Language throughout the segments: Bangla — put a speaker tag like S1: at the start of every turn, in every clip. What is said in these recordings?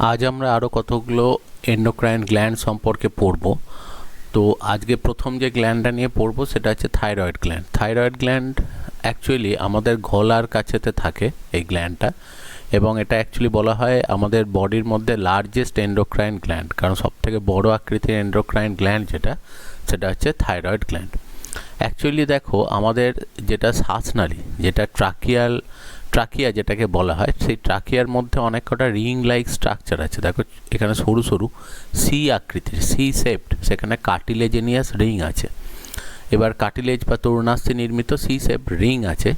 S1: আজ আমরা আরও কতগুলো এন্ডোক্রাইন গ্ল্যান্ড সম্পর্কে পড়ব। তো আজকে প্রথম যে গ্ল্যান্ডটা নিয়ে পড়ব সেটা হচ্ছে thyroid gland. Thyroid gland actually আমাদের গলার কাছেতে থাকে এই গ্ল্যান্ডটা, এবং এটা অ্যাকচুয়ালি বলা হয় আমাদের বডির মধ্যে লার্জেস্ট এন্ডোক্রাইন গ্ল্যান্ড, কারণ সবথেকে বড় আকৃতির এন্ডোক্রাইন গ্ল্যান্ড সেটা হচ্ছে থাইরয়েড গ্ল্যান্ড। অ্যাকচুয়ালি দেখো, আমাদের যেটা শ্বাসনালী, যেটা ট্রাকিয়া যেটাকে বলা হয়, সেই ট্রাকিয়ার মধ্যে অনেক কটা রিং লাইক স্ট্রাকচার আছে। দেখো এখানে সরু সরু সি আকৃতির, সি শেপড, সেখানে কার্টিলেজেনিয়াস রিং আছে। এবার কার্টিলেজ বা তরুণাস্থি নির্মিত সি শেপ রিং আছে,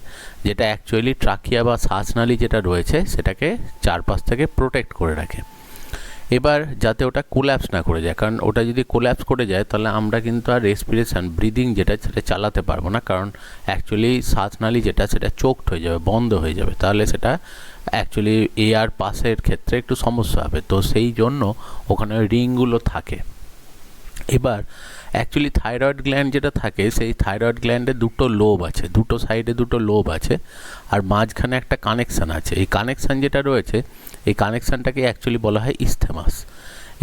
S1: যেটা অ্যাকচুয়ালি ট্রাকিয়া বা শ্বাসনালী যেটা রয়েছে সেটাকে চারপাশ থেকে প্রোটেক্ট করে রাখে। এবার যাতে ওটা কোল্যাপস না করে যায়, কারণ ওটা যদি কোল্যাপস করে যায় তাহলে আমরা কিন্তু আর রেসপিরেশন, ব্রিদিং সেটা চালাতে পারবো না, কারণ অ্যাকচুয়ালি শ্বাসনালী সেটা চোকড হয়ে যাবে, বন্ধ হয়ে যাবে, তাহলে সেটা অ্যাকচুয়ালি এয়ার পাসের ক্ষেত্রে একটু সমস্যা হবে। তো সেই জন্য ওখানে রিংগুলো থাকে। এবার অ্যাকচুয়ালি থাইরয়েড গ্ল্যান্ড যেটা থাকে, সেই থাইরয়েড গ্ল্যান্ডে দুটো লোব আছে, দুটো সাইডে দুটো লোব আছে, আর মাঝখানে একটা কানেকশান আছে। এই কানেকশান যেটা রয়েছে, এই কানেকশানটাকে অ্যাকচুয়ালি বলা হয় ইস্থেমাস।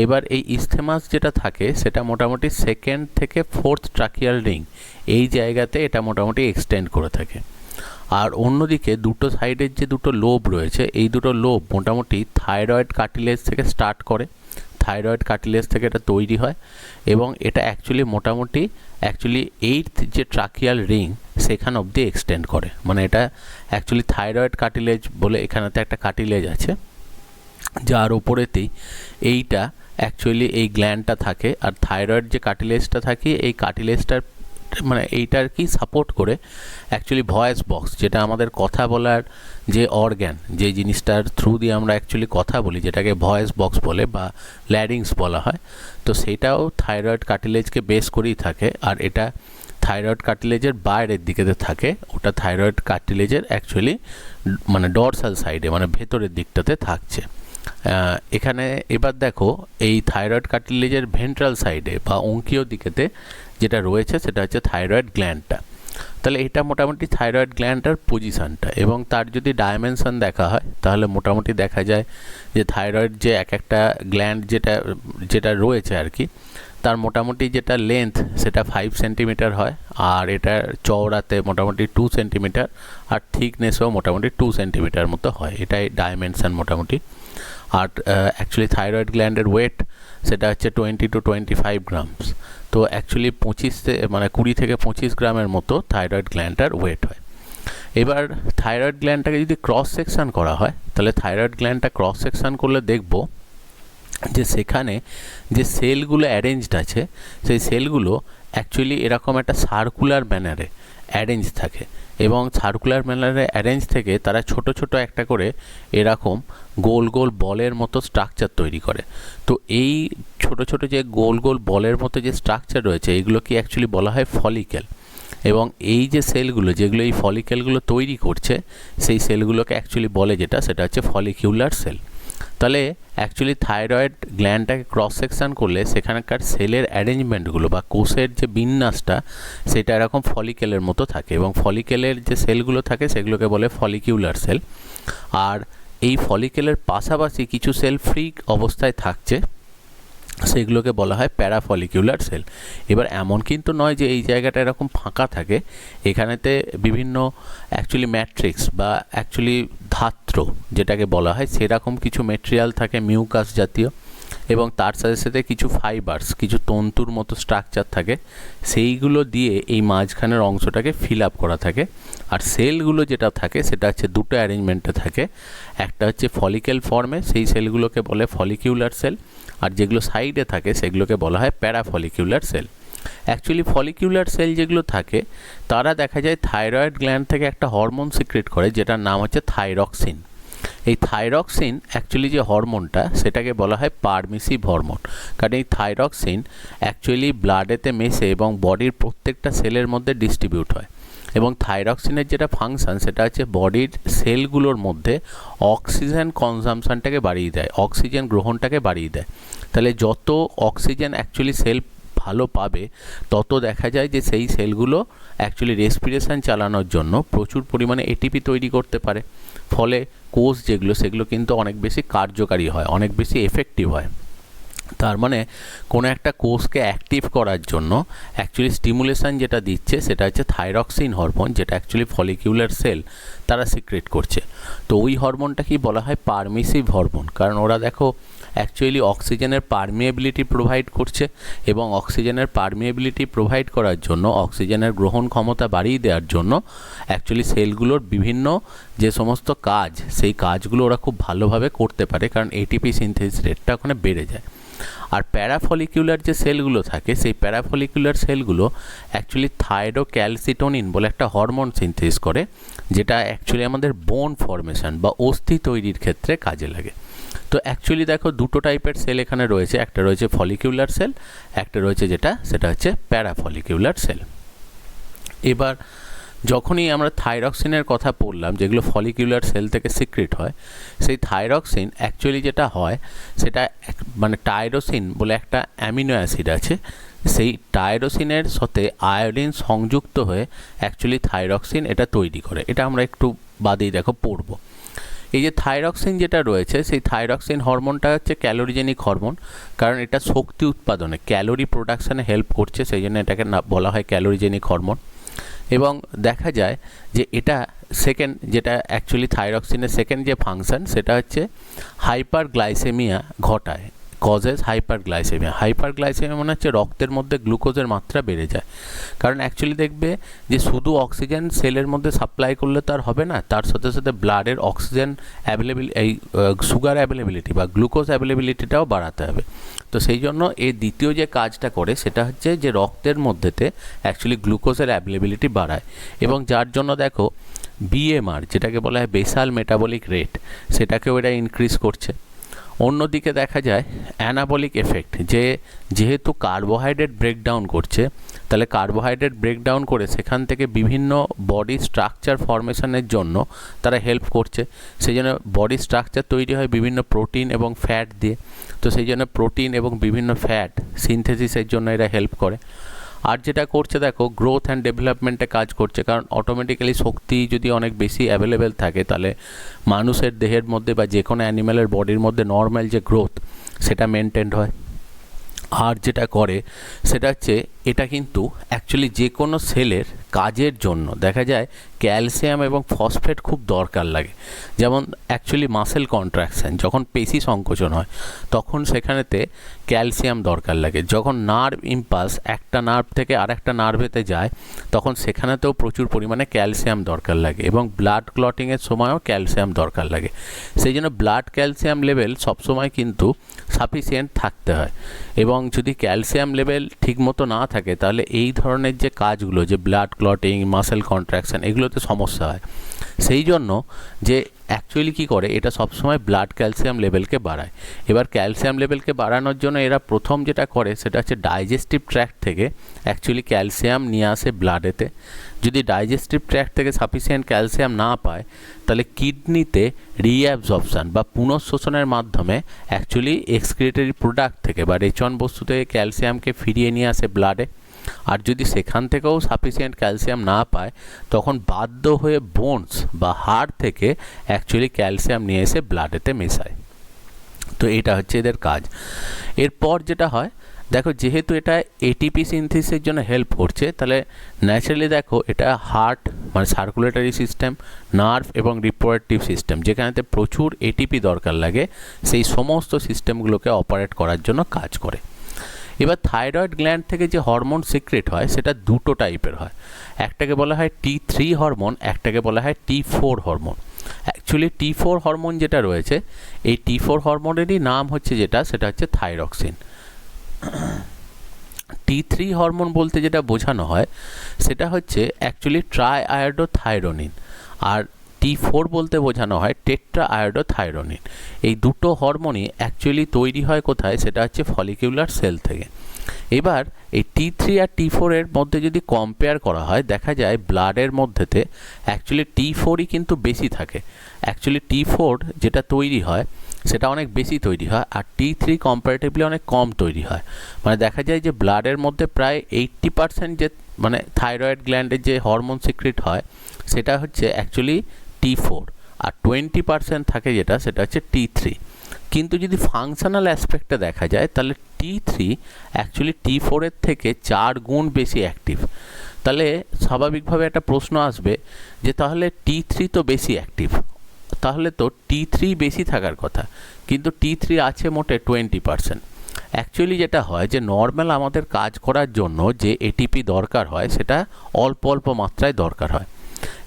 S1: এবার এই ইস্থেমাস যেটা থাকে সেটা মোটামুটি সেকেন্ড থেকে ফোর্থ ট্রাকিয়াল রিং, এই জায়গাতে এটা মোটামুটি এক্সটেন্ড করে থাকে। আর অন্যদিকে দুটো সাইডের যে দুটো লোব রয়েছে, এই দুটো লোব মোটামুটি থাইরয়েড কার্টিলেজ থেকে স্টার্ট করে, থাইরয়েড কার্টিলেজ থেকে এটা তৈরি হয়, এবং এটা মোটামুটি এইথ যে ট্রাকিয়াল রিং সেখান অবধি এক্সটেন্ড করে। মানে এটা অ্যাকচুয়ালি থাইরয়েড কার্টিলেজ বলে এখানেতে একটা কার্টিলেজ আছে, যার ওপরেতেই এইটা অ্যাকচুয়ালি এই গ্ল্যান্ডটা থাকে। আর থাইরয়েড যে কার্টিলেজটা থাকে, এই কার্টিলেজটার মানে এইটার কি সাপোর্ট করে অ্যাকচুয়ালি ভয়েস বক্স, যেটা আমাদের কথা বলার যে অর্গ্যান, যে জিনিসটার থ্রু দিয়ে আমরা অ্যাকচুয়ালি কথা বলি, যেটাকে ভয়েস বক্স বলে বা ল্যারিংস বলা হয়, তো সেটাও থাইরয়েড কার্টিলেজকে বেস করেই থাকে। আর এটা থাইরয়েড কার্টিলেজের বাইরের দিকেতে থাকে, ওটা থাইরয়েড কার্টিলেজের অ্যাকচুয়ালি মানে ডরসাল সাইডে, মানে ভেতরের দিকটাতে থাকছে। এখানে এবার দেখো, এই থাইরয়েড কার্টিলেজের ভেন্ট্রাল সাইডে বা অঙ্কীয় দিকেতে যেটা রয়েছে সেটা হচ্ছে থাইরয়েড গ্ল্যান্ডটা। তাহলে এটা মোটামুটি থাইরয়েড গ্ল্যান্ডটার পজিশনটা, এবং তার যদি ডাইমেনশন দেখা হয় তাহলে মোটামুটি দেখা যায় যে থাইরয়েড যে এক একটা গ্ল্যান্ড যেটা রয়েছে আর কি, তার মোটামুটি যেটা লেন্থ সেটা 5 সেন্টিমিটার হয়, আর এটা চওড়াতে মোটামুটি 2 সেন্টিমিটার, আর থিকনেসও মোটামুটি 2 সেন্টিমিটার মতো হয়। এটাই ডাইমেনশন মোটামুটি। আর অ্যাকচুয়ালি থাইরয়েড গ্ল্যান্ডের ওয়েট সেটা হচ্ছে 20 to 25 গ্রামস। তো অ্যাকচুয়ালি 20 থেকে 25 গ্রামের মতো থাইরয়েড গ্ল্যান্ডটার ওয়েট হয়। এবার থাইরয়েড গ্ল্যান্ডটাকে যদি ক্রস সেকশন করা হয়, তাহলে থাইরয়েড গ্ল্যান্ডটা ক্রস সেকশন করলে দেখব যে সেখানে যে সেলগুলো অ্যারেঞ্জড আছে, সেই সেলগুলো অ্যাকচুয়ালি এরকম একটা সার্কুলার ম্যানারে অ্যারেঞ্জ থাকে, এবং সার্কুলার ম্যানারে অ্যারেঞ্জ থেকে তারা ছোট ছোট একটা করে এরকম গোল গোল বলের মতো স্ট্রাকচার তৈরি করে। তো এই ছোট ছোট যে গোল গোল বলের মতো যে স্ট্রাকচার রয়েছে, এইগুলোকে অ্যাকচুয়ালি বলা হয় ফলিকেল। এবং এই যে সেলগুলো যেগুলো এই ফলিকেলগুলো তৈরি করছে, সেই সেলগুলোকে অ্যাকচুয়ালি বলে সেটা হচ্ছে ফলিকিউলার সেল। তাহলে অ্যাকচুয়ালি থাইরয়েড গ্ল্যান্ডটাকে ক্রস সেকশন করলে সেখানকার সেলের অ্যারেঞ্জমেন্টগুলো বা কোষের যে বিন্যাসটা সেটা এরকম ফলিকেলের মতো থাকে, এবং ফলিকেলের যে সেলগুলো থাকে সেগুলোকে বলে ফলিকিউলার সেল। আর এই ফলিকেলের পাশাপাশি কিছু সেল ফ্রি অবস্থায় থাকছে, সেগুলোকে বলা হয় প্যারাফলিকিউলার সেল। এবার এমন কিন্তু নয় যে এই জায়গাটা এরকম ফাঁকা থাকে, এখানেতে বিভিন্ন অ্যাকচুয়ালি ম্যাট্রিক্স বা অ্যাকচুয়ালি ধাত্র যেটাকে বলা হয় সেরকম কিছু মেটেরিয়াল থাকে, মিউকাস জাতীয়, এবং তার সাথে সাথে কিছু ফাইবার্স, কিছু তন্তুর মতো স্ট্রাকচার থাকে, সেইগুলো দিয়ে এই মাঝখানের অংশটাকে ফিল আপ করা থাকে। আর সেলগুলো যেটা থাকে সেটা হচ্ছে দুটো অ্যারেঞ্জমেন্টে থাকে, একটা হচ্ছে ফলিকেল ফর্মে, সেই সেলগুলোকে বলে ফলিকিউলার সেল, আর যেগুলো সাইডে থাকে সেগুলোকে বলা হয় প্যারাফলিকিউলার সেল। অ্যাকচুয়ালি ফলিকিউলার সেল যেগুলো থাকে তারা দেখা যায় থাইরয়েড গ্ল্যান্ড থেকে একটা হরমোন সিক্রেট করে, যেটার নাম হচ্ছে থাইরক্সিন। এই থাইরক্সিন অ্যাকচুয়ালি যে হরমোনটা সেটাকে বলা হয় পারমিসিভ হরমোন, কারণ এই থাইরক্সিন অ্যাকচুয়ালি ব্লাডেতে মেশে এবং বডির প্রত্যেকটা সেলের মধ্যে ডিস্ট্রিবিউট হয়। এবং থাইরক্সিনের যেটা ফাংশন সেটা হচ্ছে বডির সেলগুলোর মধ্যে অক্সিজেন কনজামশনটাকে বাড়িয়ে দেয়, অক্সিজেন গ্রহণটাকে বাড়িয়ে দেয়। তাহলে যত অক্সিজেন অ্যাকচুয়ালি সেল ভালো পাবে তত দেখা যায় যে সেই সেলগুলো অ্যাকচুয়ালি রেসপিরেশন চালানোর জন্য প্রচুর পরিমাণে এটিপি তৈরি করতে পারে, ফলে কোষ যেগুলো সেগুলো কিন্তু অনেক বেশি কার্যকারী হয়, অনেক বেশি এফেক্টিভ হয়। তার মানে কোনো একটা কোষকে অ্যাক্টিভ করার জন্য অ্যাকচুয়ালি স্টিমুলেশন যেটা দিচ্ছে সেটা হচ্ছে থাইরক্সিন হরমোন, যেটা অ্যাকচুয়ালি ফলিকিউলার সেল তারা সিক্রেট করছে। তো ওই হরমোনটা কি বলা হয় পারমিসিভ হরমোন, কারণ ওরা দেখো অ্যাকচুয়ালি অক্সিজেনের পারমিয়েবিলিটি প্রোভাইড করছে, এবং অক্সিজেনের পারমিয়েবিলিটি প্রোভাইড করার জন্য অক্সিজেনের গ্রহণ ক্ষমতা বাড়িয়ে দেওয়ার জন্য অ্যাকচুয়ালি সেলগুলোর বিভিন্ন যে সমস্ত কাজ সেই কাজগুলো ওরা খুব ভালোভাবে করতে পারে, কারণ এটিপি সিনথেসিস রেটটা ওখানে বেড়ে যায়। আর প্যারাফলিকুলার যে সেলগুলো থাকে সেই প্যারাফলিকুলার সেলগুলো অ্যাকচুয়ালি থাইরোক্যালসিটোনিন বলে একটা হরমোন সিনথেসিস করে, যেটা অ্যাকচুয়ালি আমাদের বোন ফর্মেশন বা অস্থি তৈরির ক্ষেত্রে কাজে লাগে। তো অ্যাকচুয়ালি দেখো দুটো টাইপের সেল এখানে রয়েছে, একটা রয়েছে ফলিকিউলার সেল, একটা রয়েছে সেটা হচ্ছে প্যারাফলিকিউলার সেল। এবার যখনই আমরা থাইরক্সিনের কথা বললাম যেগুলো ফলিকিউলার সেল থেকে সিক্রেট হয়, সেই থাইরক্সিন অ্যাকচুয়ালি যেটা হয় সেটা মানে টাইরোসিন বলে একটা অ্যামিনো অ্যাসিড আছে, সেই টাইরোসিনের সাথে আয়োডিন সংযুক্ত হয়ে অ্যাকচুয়ালি থাইরক্সিন এটা তৈরি করে। এটা আমরা একটু বাদেই দেখো পড়বো। এই যে থাইরক্সিন যেটা রয়েছে সেই থাইরক্সিন হরমোনটা হচ্ছে ক্যালোরিজেনিক হরমোন, কারণ এটা শক্তি উৎপাদনে ক্যালোরি প্রোডাকশানে হেল্প করছে, সেই জন্য এটাকে বলা হয় ক্যালোরিজেনিক হরমোন। এবং দেখা যায় যে এটা সেকেন্ড যেটা অ্যাকচুয়ালি থাইরক্সিনের সেকেন্ড যে ফাংশন সেটা হচ্ছে হাইপারগ্লাইসেমিয়া ঘটায়, কজেস হাইপারগ্লাইসেমিয়া। হাইপারগ্লাইসেমিয়া মানে হচ্ছে রক্তের মধ্যে গ্লুকোজের মাত্রা বেড়ে যায়, কারণ অ্যাকচুয়ালি দেখবে যে শুধু অক্সিজেন সেলের মধ্যে সাপ্লাই করলে তো আর হবে না, তার সাথে সাথে ব্লাডের অক্সিজেন এই সুগার অ্যাভেলেবিলিটি বা গ্লুকোজ অ্যাভেলেবিলিটিটাও বাড়াতে হবে। তো সেই জন্য এই দ্বিতীয় যে কাজটা করে সেটা হচ্ছে যে রক্তের মধ্যেতে অ্যাকচুয়ালি গ্লুকোজের অ্যাভেলেবিলিটি বাড়ায়, এবং যার জন্য দেখো বিএমআর যেটাকে বলা হয় বেসাল মেটাবলিক রেট সেটাকেও এটা ইনক্রিজ করছে। অন্যদিকে দেখা যায় অ্যানাবলিক এফেক্ট, যেহেতু কার্বোহাইড্রেট ব্রেকডাউন করছে, তাহলে কার্বোহাইড্রেট ব্রেকডাউন করে সেখান থেকে বিভিন্ন বডি স্ট্রাকচার ফর্মেশনের জন্য তারা হেল্প করছে। সেই জন্য বডি স্ট্রাকচার তৈরি হয় বিভিন্ন প্রোটিন এবং ফ্যাট দিয়ে, তো সেই জন্য প্রোটিন এবং বিভিন্ন ফ্যাট সিনথেসিসের জন্য এরা হেল্প করে। আর যেটা করছে দেখো গ্রোথ অ্যান্ড ডেভেলপমেন্টে কাজ করছে, কারণ অটোমেটিক্যালি শক্তি যদি অনেক বেশি অ্যাভেলেবেল থাকে তাহলে মানুষের দেহের মধ্যে বা যে কোনো অ্যানিম্যালের বডির মধ্যে নর্মাল যে গ্রোথ সেটা মেনটেন্ড হয়। আর যেটা করে সেটা হচ্ছে এটা কিন্তু অ্যাকচুয়ালি যে কোনো সেলের কাজের জন্য দেখা যায় ক্যালসিয়াম এবং ফসফেট খুব দরকার লাগে। যেমন অ্যাকচুয়ালি মাসেল কন্ট্রাকশান যখন পেশি সংকোচন হয় তখন সেখানেতে ক্যালসিয়াম দরকার লাগে। যখন নার্ভ ইম্পালস একটা নার্ভ থেকে আরেকটা নার্ভেতে যায় তখন সেখানেতেও প্রচুর পরিমাণে ক্যালসিয়াম দরকার লাগে, এবং ব্লাড ক্লটিংয়ের সময়ও ক্যালসিয়াম দরকার লাগে। সেই জন্য ব্লাড ক্যালসিয়াম লেভেল সবসময় কিন্তু সাফিসিয়েন্ট থাকতে হয়, এবং যদি ক্যালসিয়াম লেভেল ঠিকমতো না থাকে তাহলে এই ধরনের যে কাজগুলো যে ব্লাড ক্লটিং মাসেল কন্ট্রাকশান এগুলোতে সমস্যা হয়। সেই জন্য যে অ্যাকচুয়ালি কী করে এটা সবসময় ব্লাড ক্যালসিয়াম লেভেলকে বাড়ায়। এবার ক্যালসিয়াম লেভেলকে বাড়ানোর জন্য এরা প্রথম যেটা করে সেটা হচ্ছে ডাইজেস্টিভ ট্র্যাক্ট থেকে অ্যাকচুয়ালি ক্যালসিয়াম নিয়ে আসে ব্লাডেতে। যদি ডাইজেস্টিভ ট্র্যাক্ট থেকে সাফিসিয়েন্ট ক্যালসিয়াম না পায় তাহলে কিডনিতে রিঅ্যাবজর্পশান বা পুনঃশোষণের মাধ্যমে অ্যাকচুয়ালি এক্সক্রিটরি প্রোডাক্ট থেকে বা রেচন বস্তু থেকে ক্যালসিয়ামকে ফিরিয়ে নিয়ে আসে ব্লাডে। আর যদি সেখান থেকেও সাফিসিয়েন্ট ক্যালসিয়াম না পায় তখন বাধ্য হয়ে বোনস বা হাড় থেকে অ্যাকচুয়ালি ক্যালসিয়াম নিয়ে এসে ব্লাডেতে মেশায়। তো এটা হচ্ছে এদের কাজ। এরপর যেটা হয় দেখো যেহেতু এটা এটিপি সিনথেসিসের জন্য হেল্প করছে তাহলে ন্যাচারালি দেখো এটা হার্ট মানে সার্কুলেটরি সিস্টেম, নার্ভ এবং রিপ্রোডাক্টিভ সিস্টেম যেখানেতে প্রচুর এটিপি দরকার লাগে সেই সমস্ত সিস্টেমগুলোকে অপারেট করার জন্য কাজ করে। এবার থাইরয়েড গ্ল্যান্ড থেকে যে হরমোন সিক্রেট হয় সেটা দুটো টাইপের হয়, একটাকে বলা হয় T3 হরমোন, একটাকে বলা হয় T4 hormone. Actually T4 hormone যেটা রয়েছে এই T4 হরমোনেরই নাম হচ্ছে সেটা হচ্ছে থাইরক্সিন। T3 হরমোন বলতে যেটা বোঝানো হয় সেটা হচ্ছে অ্যাকচুয়ালি ট্রাইআয়োডোথাইরোনিন, আর T4 বলতে বোঝানো হয় টেট্রাআয়োডোথাইরোনিন। এই দুটো হরমোনই অ্যাকচুয়ালি তৈরি হয় কোথায় সেটা হচ্ছে ফলিকিউলার সেল থেকে। এবার এই T3 আর T4 এর মধ্যে যদি কম্পেয়ার করা হয় দেখা যায় ব্লাডের মধ্যেতে অ্যাকচুয়ালি T4ই কিন্তু বেশি থাকে। অ্যাকচুয়ালি T4 যেটা তৈরি হয় সেটা অনেক বেশি তৈরি হয়, আর T3 কম্পারেটিভলি অনেক কম তৈরি হয়। মানে দেখা যায় যে ব্লাডের মধ্যে প্রায় 80% যে মানে থাইরয়েড গ্ল্যান্ডের যে হরমোন সিক্রিট হয় সেটা হচ্ছে অ্যাকচুয়ালি T4, আর 20% থাকে যেটা সেটা হচ্ছে T3। কিন্তু যদি ফাংশনাল অ্যাসপেক্টে দেখা যায় তাহলে T3 অ্যাকচুয়ালি T4 এর থেকে 4 গুণ বেশি অ্যাক্টিভ। তাহলে স্বাভাবিকভাবে একটা প্রশ্ন আসবে যে তাহলে T3 তো বেশি অ্যাক্টিভ, তাহলে তো T3 বেশি থাকার কথা, কিন্তু T3 আছে মোটে 20%। অ্যাকচুয়ালি যেটা হয় যে নর্মাল আমাদের কাজ করার জন্য যে এটিপি দরকার হয় সেটা অল্প অল্প মাত্রায় দরকার হয়।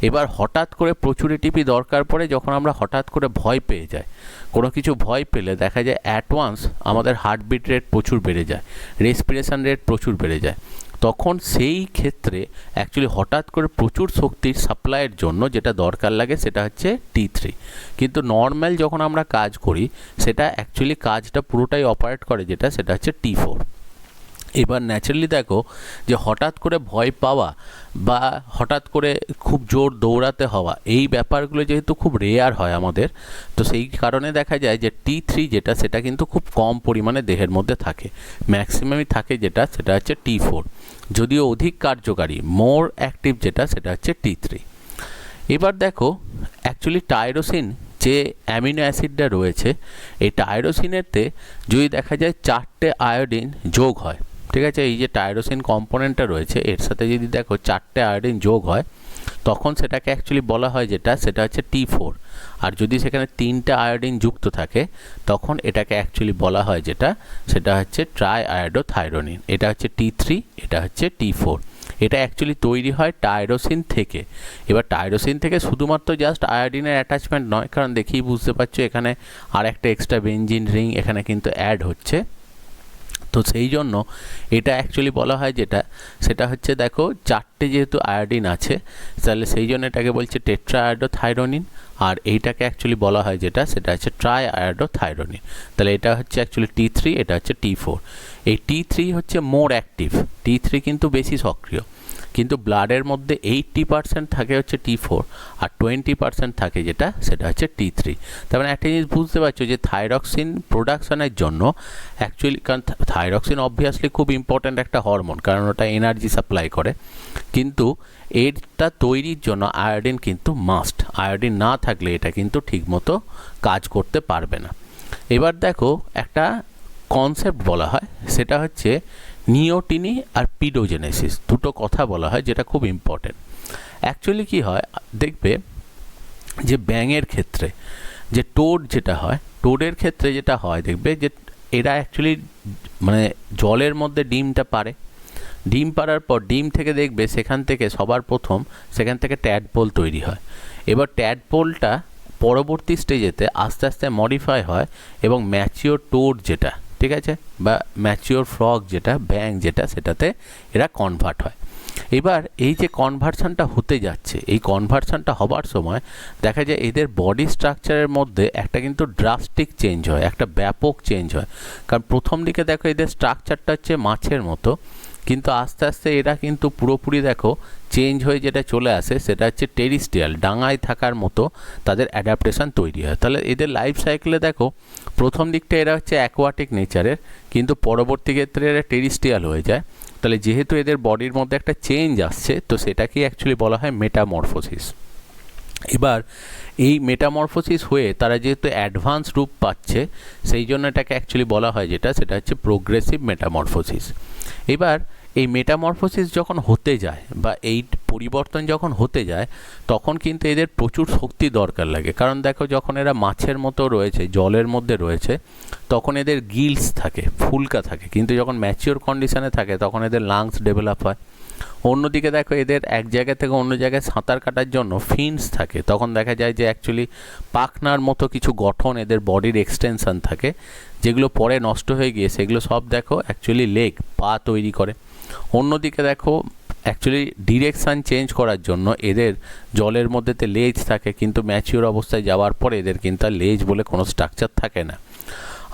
S1: এবার হঠাৎ করে প্রচুর এটিপি দরকার পড়ে যখন আমরা হঠাৎ করে ভয় পেয়ে যাই। কোনো কিছু ভয় পেলে দেখা যায় অ্যাট ওয়ান্স আমাদের হার্টবিট রেট প্রচুর বেড়ে যায়, রেসপিরেশন রেট প্রচুর বেড়ে যায়। তখন সেই ক্ষেত্রে অ্যাকচুয়ালি হঠাৎ করে প্রচুর শক্তির সাপ্লাইয়ের জন্য যেটা দরকার লাগে সেটা হচ্ছে T3। কিন্তু নর্মাল যখন আমরা কাজ করি সেটা অ্যাকচুয়ালি কাজটা পুরোটাই অপারেট করে যেটা সেটা হচ্ছে T4। এবার ন্যাচারালি দেখো যে হঠাৎ করে ভয় পাওয়া বা হঠাৎ করে খুব জোর দৌড়াতে হওয়া এই ব্যাপারগুলো যেহেতু খুব রেয়ার হয় আমাদের, তো সেই কারণে দেখা যায় যে T3 যেটা সেটা কিন্তু খুব কম পরিমাণে দেহের মধ্যে থাকে। ম্যাক্সিমামই থাকে যেটা সেটা হচ্ছে T4, যদিও অধিক কার্যকারী মোর অ্যাক্টিভ যেটা সেটা হচ্ছে T3। এবার দেখো অ্যাকচুয়ালি টাইরোসিন যে অ্যামিনো অ্যাসিডটা রয়েছে, এই টাইরোসিনেতে যদি দেখা যায় 4টে আয়োডিন যোগ হয়, ঠিক আছে, এই যে টাইরোসিন কম্পোনেন্টটা রয়েছে এর সাথে যদি দেখো 4টে আয়োডিন যোগ হয় তখন সেটাকে অ্যাকচুয়ালি বলা হয় যেটা সেটা হচ্ছে T4। আর যদি সেখানে 3টে আয়োডিন যুক্ত থাকে তখন এটাকে অ্যাকচুয়ালি বলা হয় যেটা সেটা হচ্ছে ট্রাই আয়োডোথাইরোনিন। এটা হচ্ছে T3, এটা হচ্ছে T4। এটা অ্যাকচুয়ালি তৈরি হয় টাইরোসিন থেকে। এবার টাইরোসিন থেকে শুধুমাত্র জাস্ট আয়োডিনের অ্যাটাচমেন্ট নয়, কারণ দেখেই বুঝতে পারছো এখানে আর একটা এক্সট্রা বেনজিন রিং এখানে কিন্তু অ্যাড হচ্ছে। তো সেই জন্য এটা অ্যাকচুয়ালি বলা হয় যেটা সেটা হচ্ছে দেখো 4টে যেহেতু আয়োডিন আছে তাহলে সেই জন্য এটাকে বলছে টেট্রা আয়োডোথাইরোনিন, আর এইটাকে অ্যাকচুয়ালি বলা হয় যেটা সেটা হচ্ছে ট্রাই আয়োডোথাইরোনিন। তাহলে এটা হচ্ছে অ্যাকচুয়ালি T3, এটা হচ্ছে T4। এই T3 হচ্ছে মোর অ্যাক্টিভ, T3 কিন্তু বেশি সক্রিয়, কিন্তু ব্লাডের মধ্যে 80% থাকে হচ্ছে T4 আর 20% থাকে যেটা সেটা হচ্ছে T3। তার মানে একটা জিনিস বুঝতে পারছো যে থাইরক্সিন প্রোডাকশনের জন্য অ্যাকচুয়ালি, কারণ থাইরক্সিন অবভিয়াসলি খুব ইম্পর্ট্যান্ট একটা হরমোন, কারণ ওটা এনার্জি সাপ্লাই করে, কিন্তু এটা তৈরির জন্য আয়োডিন কিন্তু মাস্ট। আয়োডিন না থাকলে এটা কিন্তু ঠিকমতো কাজ করতে পারবে না। এবার দেখো একটা কনসেপ্ট বলা হয় সেটা হচ্ছে নিওটিনি আর পিডোজেনেসিস, দুটো কথা বলা হয় যেটা খুব ইম্পর্টেন্ট। অ্যাকচুয়ালি কি হয় দেখবে যে ব্যাঙের ক্ষেত্রে যে টোড যেটা হয়, টোডের ক্ষেত্রে যেটা হয় দেখবে যে এরা অ্যাকচুয়ালি মানে জলের মধ্যে ডিমটা পারে, ডিম পাড়ার পর ডিম থেকে দেখবে সেখান থেকে সবার প্রথম সেখান থেকে ট্যাডপোল তৈরি হয়। এবার ট্যাডপোলটা পরবর্তী স্টেজেতে আস্তে আস্তে মডিফাই হয় এবং ম্যাচিওর টোড যেটা, ঠিক আছে, বা ম্যাচিওর ফ্রগ যেটা ব্যাঙ যেটা সেটাতে এরা কনভার্ট হয়। এবার এই যে কনভার্সনটা হতে যাচ্ছে, এই কনভার্সনটা হবার সময় দেখা যায় এদের বডি স্ট্রাকচারের মধ্যে একটা কিন্তু ড্রাস্টিক চেঞ্জ হয়, একটা ব্যাপক চেঞ্জ হয়। কারণ প্রথম দিকে দেখো এদের স্ট্রাকচারটা হচ্ছে মাছের মতো, কিন্তু আস্তে আস্তে এরা কিন্তু পুরোপুরি দেখো চেঞ্জ হয়ে যেটা চলে আসে সেটা হচ্ছে টেরিস্ট্রিয়াল, ডাঙায় থাকার মতো তাদের অ্যাডাপ্টেশন তৈরি হয়। তাহলে এদের লাইফ সাইকেলে দেখো প্রথম দিকটা এরা হচ্ছে অ্যাকোয়াটিক নেচারের, কিন্তু পরবর্তী ক্ষেত্রে এরা টেরিস্ট্রিয়াল হয়ে যায়। তাহলে যেহেতু এদের বডির মধ্যে একটা চেঞ্জ আসছে তো সেটাকেই অ্যাকচুয়ালি বলা হয় মেটামরফোসিস। এবার এই মেটামরফোসিস হয়ে তারা যেহেতু অ্যাডভান্স রূপ পাচ্ছে সেই জন্য এটাকে অ্যাকচুয়ালি বলা হয় যেটা সেটা হচ্ছে প্রোগ্রেসিভ মেটামরফোসিস। এবার এই মেটামরফোসিস যখন হতে যায় বা এই পরিবর্তন যখন হতে যায় তখন কিন্তু এদের প্রচুর শক্তি দরকার লাগে। কারণ দেখো যখন এরা মাছের মতো রয়েছে, জলের মধ্যে রয়েছে, তখন এদের গিলস থাকে, ফুলকা থাকে, কিন্তু যখন ম্যাচিওর কন্ডিশনে থাকে তখন এদের লাংস ডেভেলপ হয়। অন্যদিকে দেখো এদের এক জায়গা থেকে অন্য জায়গায় সাঁতার কাটার জন্য ফিনস থাকে, তখন দেখা যায় যে অ্যাকচুয়ালি পাখনার মতো কিছু গঠন এদের বডির এক্সটেনশন থাকে, যেগুলো পরে নষ্ট হয়ে গিয়ে সেগুলো সব দেখো অ্যাকচুয়ালি লেগ পা তৈরি করে। অন্যদিকে দেখো অ্যাকচুয়ালি ডিরেকশান চেঞ্জ করার জন্য এদের জলের মধ্যেতে লেজ থাকে, কিন্তু ম্যাচিওর অবস্থায় যাওয়ার পরে এদের কিন্তু আর লেজ বলে কোনো স্ট্রাকচার থাকে না।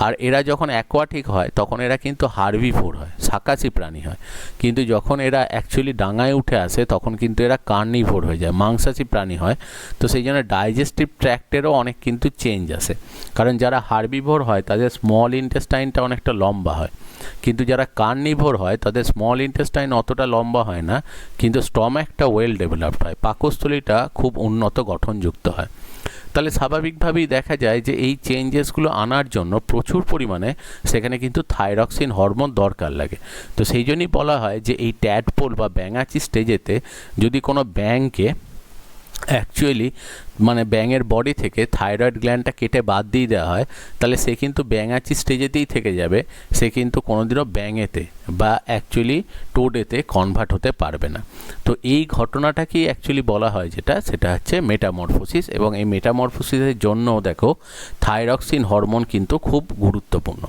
S1: আর এরা যখন অ্যাকোয়াটিক হয় তখন এরা কিন্তু হার্বিভোর হয়, শাকাশী প্রাণী হয়। কিন্তু যখন এরা অ্যাকচুয়ালি ডাঙায় উঠে আসে তখন কিন্তু এরা কার্নিভোর হয়ে যায়, মাংসাশী প্রাণী হয়। তো সেই জন্য ডাইজেস্টিভ ট্র্যাক্টেরও অনেক কিন্তু চেঞ্জ আসে, কারণ যারা হার্বিভোর হয় তাদের স্মল ইন্টেস্টাইনটা অনেকটা লম্বা হয়, কিন্তু যারা কার্নিভোর হয় তাদের স্মল ইন্টেস্টাইন অতটা লম্বা হয় না, কিন্তু স্টম্যাকটা ওয়েল ডেভেলপড হয়, পাকস্থলীটা খুব উন্নত গঠনযুক্ত হয়। তাহলে স্বাভাবিকভাবেই দেখা যায় যে এই চেঞ্জেসগুলো আনার জন্য প্রচুর পরিমাণে সেখানে কিন্তু থাইরক্সিন হরমোন দরকার লাগে। তো সেই জন্যই বলা হয় যে এই ট্যাডপোল বা ব্যাঙাচি স্টেজেতে যদি কোনো ব্যাঙকে অ্যাকচুয়ালি মানে ব্যাঙের বডি থেকে থাইরয়েড গ্ল্যান্ডটা কেটে বাদ দিয়ে দেওয়া হয়, তাহলে সে কিন্তু ব্যাঙাচি স্টেজেতেই থেকে যাবে, সে কিন্তু কোনোদিনও ব্যাঙেতে বা অ্যাকচুয়ালি টোডেতে কনভার্ট হতে পারবে না। তো এই ঘটনাটাকেই অ্যাকচুয়ালি বলা হয় যেটা, সেটা হচ্ছে মেটামরফোসিস। এবং এই মেটামরফোসিসের জন্য দেখো থাইরক্সিন হরমোন কিন্তু খুব গুরুত্বপূর্ণ।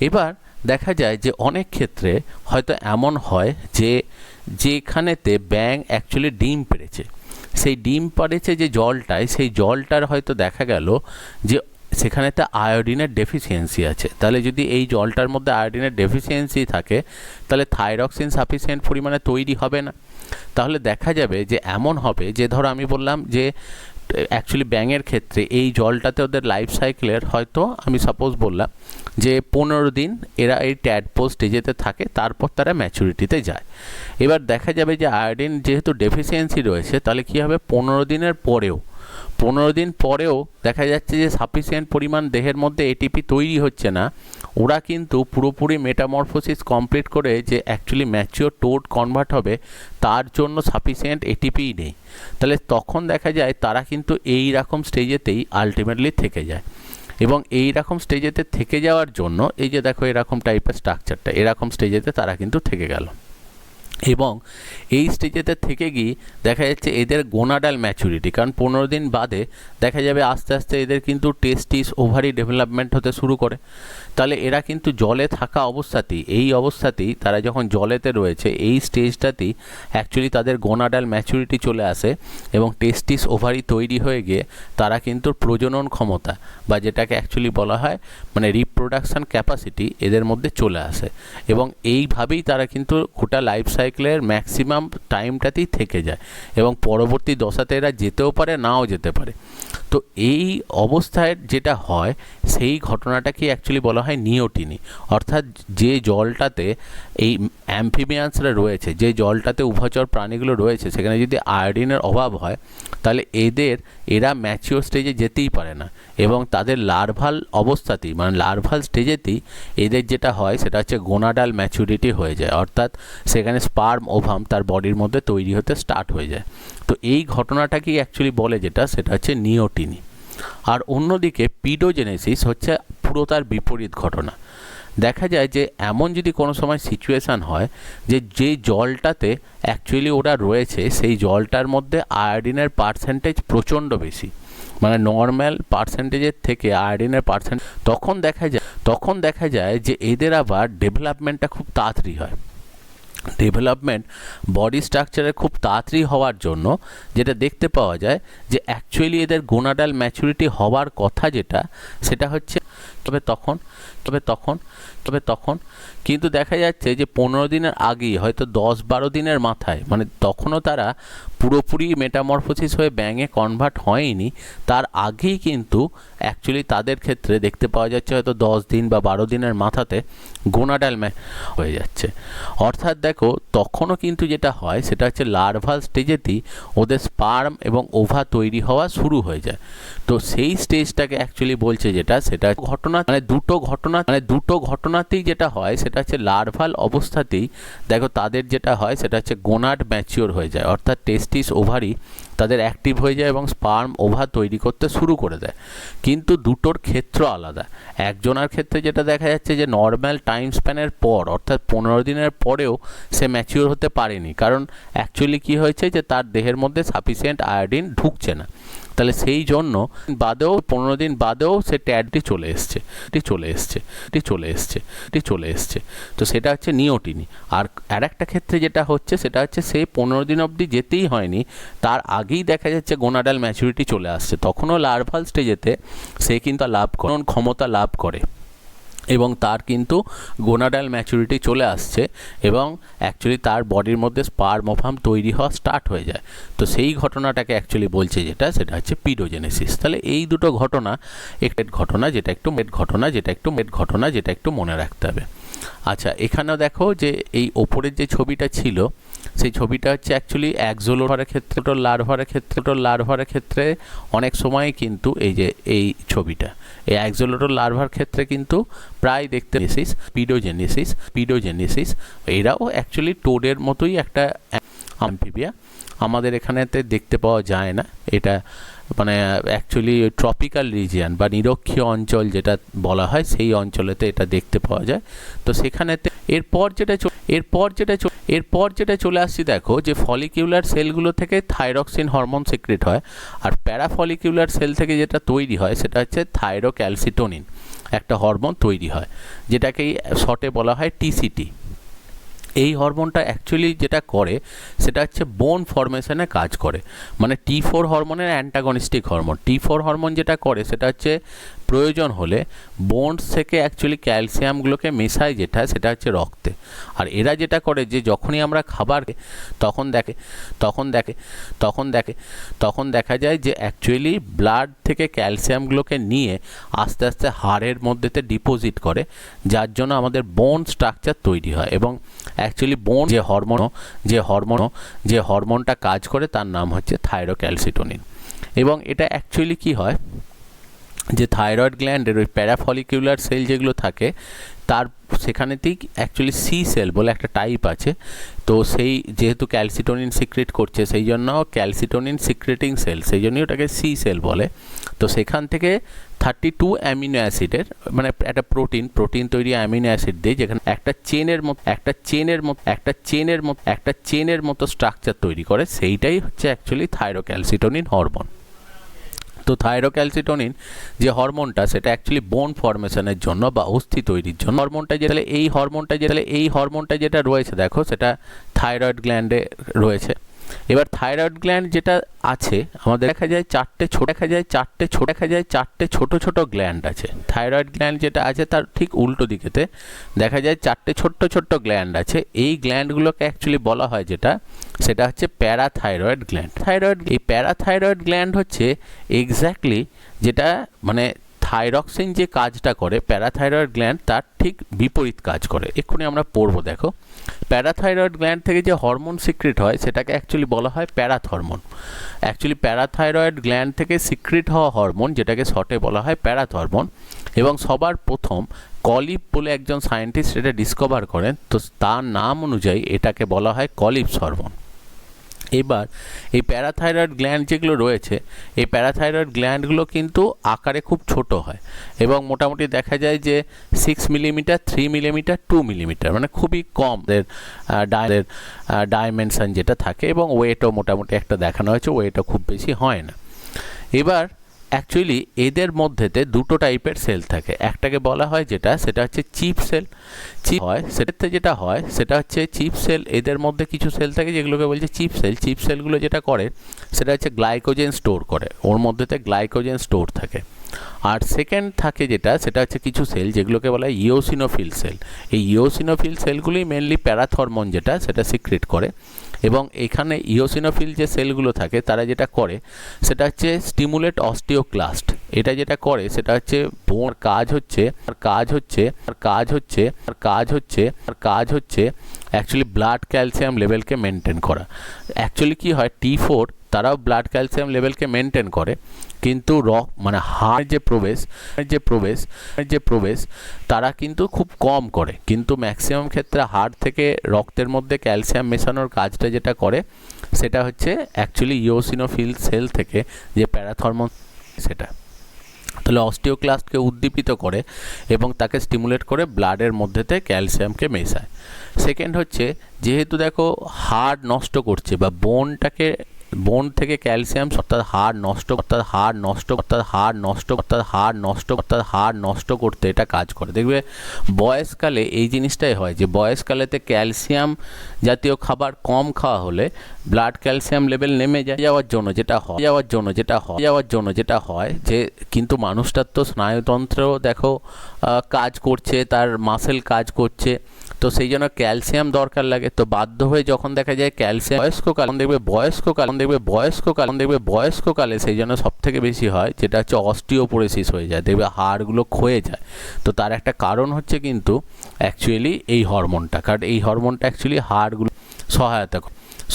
S1: এবার দেখা যায় যে অনেক ক্ষেত্রে হয়তো এমন হয় যে যেখানেতে ব্যাঙ অ্যাকচুয়ালি ডিম পেড়েছে, সেই ডিম পাড়েছে যে জলটায়, সেই জলটার হয়তো দেখা গেল যে সেখানেতে আয়োডিনের ডেফিসিয়েন্সি আছে। তাহলে যদি এই জলটার মধ্যে আয়োডিনের ডেফিসিয়েন্সি থাকে তাহলে থাইরক্সিন সাফিসিয়েন্ট পরিমাণে তৈরি হবে না। তাহলে দেখা যাবে যে এমন হবে যে ধরো আমি বললাম যে অ্যাকচুয়ালি ব্যাঙের ক্ষেত্রে এই জলটাতে ওদের লাইফ সাইকেলের হয়তো আমি সাপোজ বললাম যে 15 দিন এরা এই ট্যাডপোল স্টেজেতে থাকে, তারপর তারা ম্যাচুরিটিতে যায়। এবার দেখা যাবে যে আয়োডিন যেহেতু ডেফিসিয়েন্সি রয়েছে, তাহলে কী হবে 15 দিনের পরেও 15 দিন পরেও দেখা যাচ্ছে যে সাফিসিয়েন্ট পরিমাণ দেহের মধ্যে এটিপি তৈরি হচ্ছে না। ওরা কিন্তু পুরোপুরি মেটামরফোসিস কমপ্লিট করে যে অ্যাকচুয়ালি ম্যাচিওর টোড কনভার্ট হবে তার জন্য সাফিসিয়েন্ট এটিপিই নেই। তাহলে তখন দেখা যায় তারা কিন্তু এই রকম স্টেজেতেই আলটিমেটলি থেকে যায়। এবং এই রকম স্টেজেতে থেকে যাওয়ার জন্য এই যে দেখো এরকম টাইপের স্ট্রাকচারটা, এরকম স্টেজেতে তারা কিন্তু থেকে গেল। এবং এই স্টেজেতে থেকে গিয়ে দেখা যাচ্ছে এদের গোনাডাল ম্যাচুরিটি, কারণ 15 দিন বাদে দেখা যাবে আস্তে আস্তে এদের কিন্তু টেস্টিস ওভারি ডেভেলপমেন্ট হতে শুরু করে। তাহলে এরা কিন্তু জলে থাকা অবস্থাতেই, এই অবস্থাতেই তারা যখন জলেতে রয়েছে এই স্টেজটাতেই অ্যাকচুয়ালি তাদের গোনাডাল ম্যাচুরিটি চলে আসে এবং টেস্টিস ওভারি তৈরি হয়ে গিয়ে তারা কিন্তু প্রজনন ক্ষমতা বা যেটাকে অ্যাকচুয়ালি বলা হয় মানে রিপ্রোডাকশান ক্যাপাসিটি এদের মধ্যে চলে আসে। এবং এইভাবেই তারা কিন্তু গোটা লাইফ সাইকেলের ম্যাক্সিমাম টাইমটাতেই থেকে যায় এবং পরবর্তী দশাতে এরা যেতেও পারে নাও যেতে পারে। তো এই অবস্থায় যেটা হয় সেই ঘটনাটাকে অ্যাকচুয়ালি বলা হয় নিওটিনি, অর্থাৎ যে জলটাতে এই অ্যাম্ফিবিয়ান্সরা রয়েছে, যে জলটাতে উভচর প্রাণীগুলো রয়েছে, সেখানে যদি আয়োডিনের অভাব হয় তাহলে এরা ম্যাচিওর স্টেজে যেতেই পারে না এবং তাদের লার্ভাল অবস্থাতেই মানে লার্ভাল স্টেজেতেই এদের যেটা হয় সেটা হচ্ছে গোনাডাল ম্যাচুরিটি হয়ে যায়, অর্থাৎ সেখানে স্পার্ম ওভাম তার বডির মধ্যে তৈরি হতে স্টার্ট হয়ে যায়। তো এই ঘটনাটাকেই অ্যাকচুয়ালি বলে যেটা, সেটা হচ্ছে নিওটিনি। আর অন্যদিকে পিডোজেনেসিস হচ্ছে পুরো তার বিপরীত ঘটনা। দেখা যায় যে এমন যদি কোনো সময় সিচুয়েশান হয় যে জলটাতে অ্যাকচুয়ালি ওরা রয়েছে সেই জলটার মধ্যে আয়োডিনের পার্সেন্টেজ প্রচণ্ড বেশি, মানে নর্মাল পার্সেন্টেজের থেকে আয়োডিনের পার্সেন্ট, তখন দেখা যায় যে এদের আবার ডেভেলপমেন্টটা খুব তাড়াতাড়ি হয়। ডেভেলপমেন্ট বডি স্ট্রাকচারে খুব তাড়াতাড়ি হওয়ার জন্য যেটা দেখতে পাওয়া যায় যে অ্যাকচুয়ালি এদের গোনাডাল ম্যাচুরিটি হওয়ার কথা যেটা, সেটা হচ্ছে তবে তখন কিন্তু দেখা যাচ্ছে যে 15 দিনের আগেই হয়তো 10-12 দিনের মাথায়, মানে তখনও তারা পুরোপুরি মেটামরফোসিস হয়ে ব্যাঙে কনভার্ট হয়নি, তার আগেই কিন্তু অ্যাকচুয়ালি তাদের ক্ষেত্রে দেখতে পাওয়া যাচ্ছে হয়তো 10 দিন বা 12 দিনের মাথাতে গোনাডাল হয়ে যাচ্ছে। অর্থাৎ দেখো তখনও কিন্তু যেটা হয় সেটা হচ্ছে লার্ভাল স্টেজেতেই ওদের স্পার্ম এবং ওভা তৈরি হওয়া শুরু হয়ে যায়। তো সেই স্টেজটাকে অ্যাকচুয়ালি বলছে যেটা, সেটা ঘটনা মানে দুটো ঘটনাতেই যেটা হয় সেটা হচ্ছে লার্ভাল অবস্থাতেই দেখো তাদের যেটা হয় সেটা হচ্ছে গোনাড ম্যাচিওর হয়ে যায়, অর্থাৎ টেস্টিস ওভারি তাদের অ্যাক্টিভ হয়ে যায় এবং স্পার্ম ওভা তৈরি করতে শুরু করে দেয়। কিন্তু দুটোর ক্ষেত্র আলাদা। একজনের ক্ষেত্রে যেটা দেখা যাচ্ছে যে নর্মাল টাইম স্প্যানের পর অর্থাৎ 15 দিনের পরেও সে ম্যাচিওর হতে পারেনি, কারণ অ্যাকচুয়ালি কী হয়েছে যে তার দেহের মধ্যে সাফিসিয়েন্ট আয়োডিন ঢুকছে না। তাহলে সেই জন্য 15 দিন বাদেও সে ট্যাডটি চলে এসছে। তো সেটা হচ্ছে নিওটিনি। আর একটা ক্ষেত্রে যেটা হচ্ছে সেটা হচ্ছে সে 15 দিন অবধি যেতেই হয়নি, তার আগেই দেখা যাচ্ছে গোনাডাল ম্যাচুরিটি চলে আসছে, তখনও লার্ভাল স্টেজেতে সে কিন্তু ক্ষমতা লাভ করে। এবং তার কিন্তু গোনাডাল ম্যাচুরিটি চলে আসছে এবং অ্যাকচুয়ালি তার বডির মধ্যে স্পার্ম ওভাম তৈরি হওয়া স্টার্ট হয়ে যায়। তো সেই ঘটনাটাকে অ্যাকচুয়ালি বলছে সেটা হচ্ছে পিডোজেনেসিস। তাহলে এই দুটো ঘটনা যেটা একটু মনে রাখতে হবে। আচ্ছা, এখানেও দেখো যে এই ওপরের যে ছবিটা ছিল সেই ছবিটা হচ্ছে অ্যাকচুয়ালি অ্যাক্সোলোভারের ক্ষেত্রে, লার্ভারের ক্ষেত্রে অনেক সময় কিন্তু এই ছবিটা এই অ্যাক্সোলোটর লার্ভার ক্ষেত্রে কিন্তু প্রায় দেখতে পিডোজেনেসিস এরাও অ্যাকচুয়ালি টোডের মতোই একটা অ্যাম্ফিবিয়া। আমাদের এখানেতে দেখতে পাওয়া যায় না, এটা মানে অ্যাকচুয়ালি ট্রপিক্যাল রিজিয়ন বা নিরক্ষীয় অঞ্চল যেটা বলা হয় সেই অঞ্চলেতে এটা দেখতে পাওয়া যায়। তো সেখানেতে এরপর যেটা চলে আসছি, দেখো যে ফলিকিউলার সেলগুলো থেকে থাইরক্সিন হরমোন সিক্রেট হয়, আর প্যারাফলিকিউলার সেল থেকে যেটা তৈরি হয় সেটা হচ্ছে থাইরোক্যালসিটোনিন একটা হরমোন তৈরি হয়, যেটাকে শর্টে বলা হয় টিসিটি। এই হরমোনটা অ্যাকচুয়ালি যেটা করে সেটা হচ্ছে বোন ফর্মেশনে কাজ করে, মানে T4 হরমোনের অ্যান্টাগনিস্টিক হরমোন। T4 হরমোন যেটা করে সেটা হচ্ছে প্রয়োজন হলে বোনস থেকে অ্যাকচুয়ালি ক্যালসিয়ামগুলোকে মেশায়, সেটা হচ্ছে রক্তে। আর এরা যেটা করে যে যখনই আমরা খাবার তখন দেখা যায় যে অ্যাকচুয়ালি ব্লাড থেকে ক্যালসিয়ামগুলোকে নিয়ে আস্তে আস্তে হাড়ের মধ্যেতে ডিপোজিট করে, যার জন্য আমাদের বোন স্ট্রাকচার তৈরি হয়। এবং অ্যাকচুয়ালি বোন যে হরমোনটা কাজ করে তার নাম হচ্ছে থাইরোক্যালসিটোনিন। এবং এটা অ্যাকচুয়ালি কি হয় যে থাইরয়েড গ্ল্যান্ডের ওই প্যারাফলিকিউলার সেল যেগুলো থাকে তার সেখানেতেই অ্যাকচুয়ালি সি সেল বলে একটা টাইপ আছে। তো সেই যেহেতু ক্যালসিটোনিন সিক্রেট করছে সেই জন্য ক্যালসিটোনিন সিক্রেটিং সেল, সেই জন্যই ওটাকে সি সেল বলে। তো সেখান থেকে 32 অ্যামিনো অ্যাসিডের মানে একটা প্রোটিন তৈরি অ্যামিনো অ্যাসিড দিয়ে, যেখানে একটা চেনের মতো স্ট্রাকচার তৈরি করে, সেইটাই হচ্ছে অ্যাকচুয়ালি থাইরোক্যালসিটোনিন হরমোন। তো থাইরোক্যালসিটোনিন যে হরমোনটা সেটা অ্যাকচুয়ালি বোন ফর্মেশনের জন্য বা অস্থি তৈরির জন্য এই হরমোনটা যেটা রয়েছে দেখো সেটা থাইরয়েড গ্ল্যান্ডে রয়েছে। এবার থাইরয়েড গ্ল্যান্ড যেটা আছে আমাদের দেখা যায় চারটে ছোট ছোট গ্ল্যান্ড আছে। থাইরয়েড গ্ল্যান্ড যেটা আছে তার ঠিক উল্টো দিকেতে দেখা যায় চারটে ছোট্ট গ্ল্যান্ড আছে। এই গ্ল্যান্ডগুলোকে অ্যাকচুয়ালি বলা হয় সেটা হচ্ছে প্যারাথাইরয়েড গ্ল্যান্ড। এই প্যারাথাইরয়েড গ্ল্যান্ড হচ্ছে এক্স্যাক্টলি যেটা মানে থাইরক্সিন যে কাজটা করে প্যারাথাইরয়েড গ্ল্যান্ড তার ঠিক বিপরীত কাজ করে। এক্ষুনি আমরা পড়বো, দেখো প্যারাথাইরয়েড গ্ল্যান্ড থেকে যে হরমোন সিক্রেট হয় সেটাকে অ্যাকচুয়ালি বলা হয় প্যারাথরমোন। অ্যাকচুয়ালি প্যারাথাইরয়েড গ্ল্যান্ড থেকে সিক্রেট হওয়া হরমোন যেটাকে শর্টে বলা হয় প্যারাথরমোন। এবং সবার প্রথম কলিপ বলে একজন সায়েন্টিস্ট এটা ডিসকভার করেন, তো তার নাম অনুযায়ী এটাকে বলা হয় কলিপস হরমোন। এবার এই প্যারাথাইরয়েড গ্ল্যান্ড যেগুলো রয়েছে এই প্যারাথাইরয়েড গ্ল্যান্ডগুলো কিন্তু আকারে খুব ছোট হয় এবং মোটামুটি দেখা যায় যে 6 মিলিমিটার, 3 মিলিমিটার, 2 মিলিমিটার, মানে খুবই কম ডাইমেনশন যেটা থাকে, এবং ওয়েটও মোটামুটি একটা দেখানো হয়েছে, ওয়েটও খুব বেশি হয় না। এবার অ্যাকচুয়ালি এদের মধ্যেতে দুটো টাইপের সেল থাকে, একটাকে বলা হয় সেটা হচ্ছে চিপ সেল। যেটা হয় সেটা হচ্ছে চিপ সেল। এদের মধ্যে কিছু সেল থাকে যেগুলোকে বলছে চিপ সেল। চিপ সেলগুলো যেটা করে সেটা হচ্ছে গ্লাইকোজেন স্টোর করে, ওর মধ্যেতে গ্লাইকোজেন স্টোর থাকে। আর সেকেন্ড থাকে সেটা হচ্ছে কিছু সেল যেগুলোকে বলা হয় ইওসিনোফিল সেল। এই ইওসিনোফিল সেলগুলি মেনলি প্যারাথরমোন সেটা সিক্রেট করে। এবং এখানে ইওসিনোফিল যে সেলগুলো থাকে তারা যেটা করে সেটা হচ্ছে স্টিমুলেট অস্টিওক্লাস্ট। এটা যেটা করে সেটা হচ্ছে বোন কাজ হচ্ছে অ্যাকচুয়ালি ব্লাড ক্যালসিয়াম লেভেলকে মেনটেন করা। অ্যাকচুয়ালি কি হয়, T4 তারাও ব্লাড ক্যালসিয়াম লেভেলকে মেনটেন করে, কিন্তু মানে হাড়ের যে প্রবেশ তারা কিন্তু খুব কম করে, কিন্তু ম্যাক্সিমাম ক্ষেত্রে হাড় থেকে রক্তের মধ্যে ক্যালসিয়াম মেশানোর কাজটা যেটা করে সেটা হচ্ছে অ্যাকচুয়ালি ইওসিনোফিল সেল থেকে যে প্যারাথরমোন সেটা। তাহলে অস্টিওক্লাস্টকে উদ্দীপিত করে এবং তাকে স্টিমুলেট করে ব্লাডের মধ্যেতে ক্যালসিয়ামকে মেশায়। সেকেন্ড হচ্ছে যেহেতু দেখো হাড় নষ্ট করছে বা বোনটাকে বোন থেকে ক্যালসিয়াম অর্থাৎ হাড় নষ্ট করতে এটা কাজ করে। দেখবে বয়সকালে এই জিনিসটাই হয় যে বয়সকালেতে ক্যালসিয়াম জাতীয় খাবার কম খাওয়া হলে ব্লাড ক্যালসিয়াম লেভেল নেমে যাওয়ার জন্য যেটা হয় যে কিন্তু মানুষটার তো স্নায়ুতন্ত্রেও দেখো কাজ করছে, তার মাসেল কাজ করছে, তো সেই জন্য ক্যালসিয়াম দরকার লাগে। তো বাধ্য হয়ে যখন দেখা যায় ক্যালসিয়াম বয়স্ককালে সেই জন্য সব থেকে বেশি হয় যেটা হচ্ছে অস্টিওপোরোসিস হয়ে যায়, দেখবে হাড়গুলো ক্ষয়ে যায়। তো তার একটা কারণ হচ্ছে কিন্তু অ্যাকচুয়ালি এই হরমোনটা, কারণ এই হরমোনটা অ্যাকচুয়ালি হাড়গুলো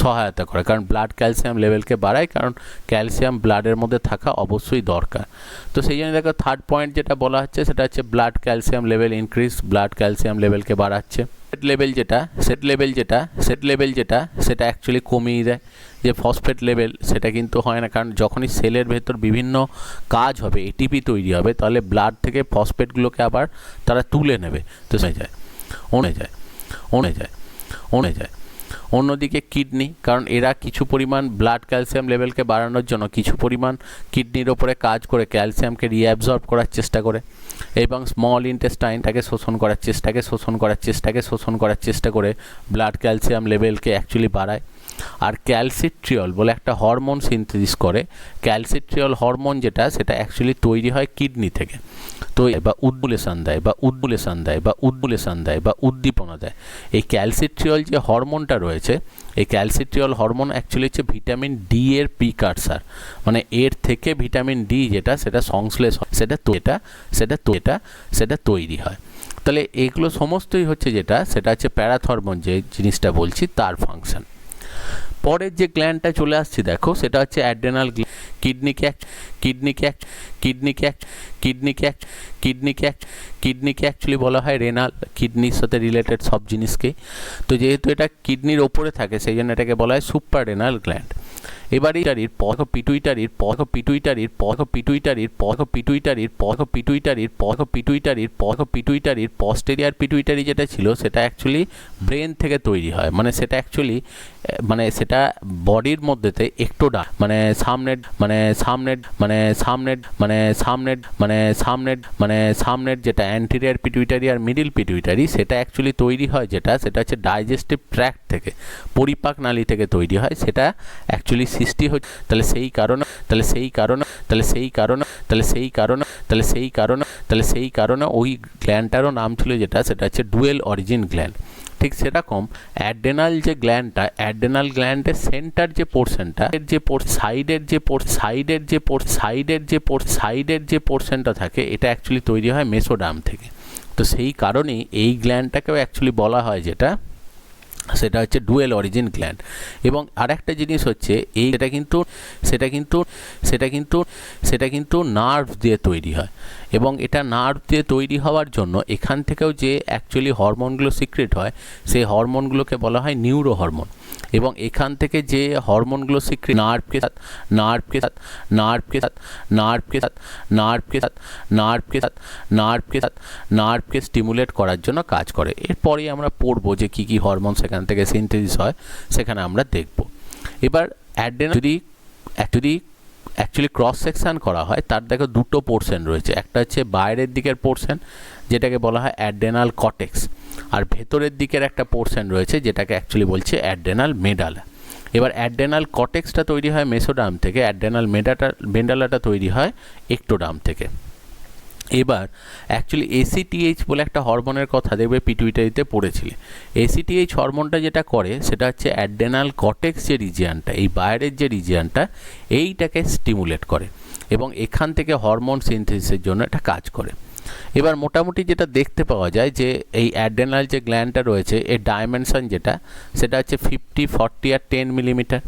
S1: সহায়তা করে কারণ ব্লাড ক্যালসিয়াম লেভেলকে বাড়ায়, কারণ ক্যালসিয়াম ব্লাডের মধ্যে থাকা অবশ্যই দরকার। তো সেই জন্য দেখো থার্ড পয়েন্ট যেটা বলা হচ্ছে সেটা হচ্ছে blood calcium level increase, blood calcium লেভেলকে বাড়াচ্ছে। সেট লেভেল যেটা সেটা অ্যাকচুয়ালি কমিয়ে দেয়। যে ফসফেট লেভেল সেটা কিন্তু হয় না, কারণ যখনই সেলের ভেতর বিভিন্ন কাজ হবে, এটিপি তৈরি হবে, তাহলে ব্লাড থেকে ফসফেটগুলোকে আবার তারা তুলে নেবে, তো অনে যায়। অন্যদিকে কিডনি, কারণ এরা কিছু পরিমাণ ব্লাড ক্যালসিয়াম লেভেলকে বাড়ানোর জন্য কিছু পরিমাণ কিডনির ওপরে কাজ করে ক্যালসিয়ামকে রিঅ্যাবজর্ব করার চেষ্টা করে এবং স্মল ইন্টেস্টাইনটাকে শোষণ করার চেষ্টা করে ব্লাড ক্যালসিয়াম লেভেলকে অ্যাকচুয়ালি বাড়ায়। আর ক্যালসিট্রিয়ল বলে একটা হরমোন সিনথেসিস করে, ক্যালসিট্রিয়ল হরমোন যেটা সেটা অ্যাকচুয়ালি তৈরি হয় কিডনি থেকে, তো বা উদ্দীপনা দেয়। এই ক্যালসিট্রিয়ল যে হরমোনটা রয়েছে, এই ক্যালসিট্রিয়ল হরমোন অ্যাকচুয়ালি হচ্ছে ভিটামিন ডি এর প্রিকারসার, মানে এর থেকে ভিটামিন ডি যেটা সেটা সংশ্লেষ হয়, সেটা তৈরি হয়। তাহলে এগুলো সমস্তই হচ্ছে সেটা হচ্ছে প্যারাথরমোন যে জিনিসটা বলছি তার ফাংশন। পরের যে গ্ল্যান্ডটা চলে আসছে দেখো সেটা হচ্ছে অ্যাড্রেনাল গ্ল্যান্ড। কিডনিকে অ্যাকচুয়ালি বলা হয় রেনাল, কিডনির সাথে রিলেটেড সব জিনিসকে। তো যেহেতু এটা কিডনির ওপরে থাকে সেই জন্য এটাকে বলা হয় সুপার রেনাল গ্ল্যান্ড। এবার পিটুইটারির পস্টেরিয়ার পিটুইটারি যেটা ছিল সেটা অ্যাকচুয়ালি ব্রেন থেকে তৈরি হয়, মানে সেটা অ্যাকচুয়ালি সেটা বডির মধ্যেতে একটোডা সামনের যেটা অ্যান্টেরিয়র পিটুইটারি আর মিডিল পিটুইটারি সেটা অ্যাকচুয়ালি তৈরি হয় সেটা হচ্ছে ডাইজেস্টিভ ট্র্যাক্ট থেকে, পরিপাক নালী থেকে তৈরি হয়, সেটা অ্যাকচুয়ালি সৃষ্টি হচ্ছে। তাহলে সেই কারণে ওই গ্ল্যান্ডটারও নাম ছিল সেটা হচ্ছে ডুয়েল অরিজিন গ্ল্যান্ড। ঠিক সেরকম অ্যাড্রেনাল যে গ্ল্যান্ডটা, অ্যাড্রেনাল গ্ল্যান্ডের সেন্টার যে পোর্শনটা, সাইডের যে পোর্শনটা থাকে এটা অ্যাকচুয়ালি তৈরি হয় মেসোডার্ম থেকে। তো সেই কারণেই এই গ্ল্যান্ডটাকেও অ্যাকচুয়ালি বলা হয় সেটা হচ্ছে ডুয়েল অরিজিন গ্ল্যান্ড। এবং আরেকটা জিনিস হচ্ছে সেটা কিন্তু নার্ভ দিয়ে তৈরি হয়, এবং এটা নার্ভ দিয়ে তৈরি হওয়ার জন্য এখান থেকেও যে অ্যাকচুয়ালি হরমোনগুলো সিক্রেট হয় সেই হরমোনগুলোকে বলা হয় নিউরো হরমোন। এবং এখান থেকে যে হরমোনগুলো সিক্রেট নার্ভকে স্টিমুলেট করার জন্য কাজ করে। এরপরে আমরা পড়বো যে কী কী হরমোন সেখান থেকে সিনথেসিস হয়, সেখানে আমরা দেখব। এবার অ্যাড্রেনাল যদি অ্যাকচুয়ালি ক্রস সেকশন করা হয় তার দেখো দুটো পোর্শন রয়েছে, একটা হচ্ছে বাইরের দিকের পোর্শন যেটাকে বলা হয় অ্যাড্রেনাল কর্টেক্স, আর ভেতরের দিকের একটা পোর্শন রয়েছে যেটাকে অ্যাকচুয়ালি বলছে অ্যাড্রেনাল মেডালা। এবার অ্যাড্রেনাল কর্টেক্সটা তৈরি হয় মেসোডার্ম থেকে, অ্যাড্রেনাল মেডালাটা তৈরি হয় একটোডার্ম থেকে। এবার অ্যাকচুয়ালি এসিটিএইচ বলে একটা হরমোনের কথা দেখবে পিটুইটারিতে পড়েছিলে। এসিটিএইচ হরমোনটা যেটা করে সেটা হচ্ছে অ্যাড্রেনাল কর্টেক্স যে রিজিয়ানটা, এই বাইরের যে রিজিয়ানটা, এইটাকে স্টিমুলেট করে এবং এখান থেকে হরমোন সিনথেসিসের জন্য এটা কাজ করে। এবার মোটামুটি যেটা দেখতে পাওয়া যায় যে এই অ্যাড্রেনাল যে গ্ল্যান্ডটা রয়েছে এর ডাইমেনশন সেটা হচ্ছে 50, 40 আর 10 মিলিমিটার,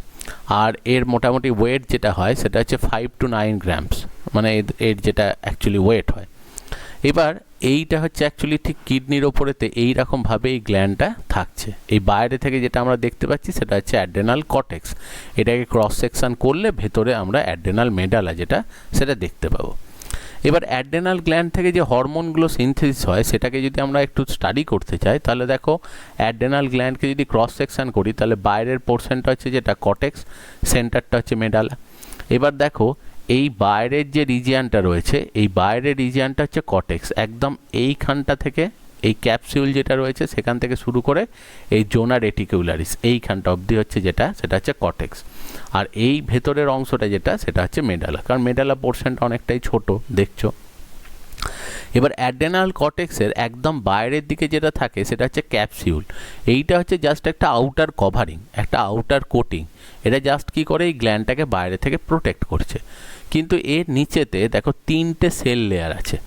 S1: আর এর মোটামুটি ওয়েট যেটা হয় সেটা হচ্ছে 5 to 9 গ্রামস, মানে এর যেটা অ্যাকচুয়ালি ওয়েট হয়। এবার এইটা হচ্ছে অ্যাকচুয়ালি ঠিক কিডনির ওপরেতে এইরকমভাবে এই গ্ল্যান্ডটা থাকছে। এই বাইরে থেকে যেটা আমরা দেখতে পাচ্ছি সেটা হচ্ছে অ্যাড্রেনাল কর্টেক্স, এটাকে ক্রস সেকশন করলে ভেতরে আমরা অ্যাড্রেনাল মেডালা যেটা সেটা দেখতে পাবো। এবার অ্যাড্রেনাল গ্ল্যান্ড থেকে যে হরমোনগুলো সিনথেসিস হয় সেটাকে যদি আমরা একটু স্টাডি করতে চাই, তাহলে দেখো অ্যাড্রেনাল গ্ল্যান্ডকে যদি ক্রস সেকশন করি তাহলে বাইরের পোর্শনটা হচ্ছে যেটা কটেক্স, সেন্টারটা হচ্ছে মেডালা। এবার দেখো এই বাইরের যে রিজিয়ানটা রয়েছে, এই বাইরের রিজিয়ানটা হচ্ছে কটেক্স, একদম এইখানটা থেকে এই ক্যাপসিউল যেটা রয়েছে সেখান থেকে শুরু করে এই জোনা রেটিকুলারিস এইখানটা অবধি হচ্ছে যেটা, সেটা হচ্ছে কটেক্স। আর এই ভেতরের অংশটা যেটা, সেটা হচ্ছে মেডালা, কারণ মেডালা পোর্শনটা অনেকটাই ছোট দেখছো। এবার অ্যাড্রেনাল কর্টেক্সের একদম বাইরের দিকে যেটা থাকে সেটা হচ্ছে ক্যাপসিউল। এইটা হচ্ছে জাস্ট একটা আউটার কভারিং, একটা আউটার কোটিং। এটা জাস্ট কী করে, এই গ্ল্যান্ডটাকে বাইরে থেকে প্রোটেক্ট করছে। কিন্তু এর নিচেতে দেখো তিনটে সেল লেয়ার আছে।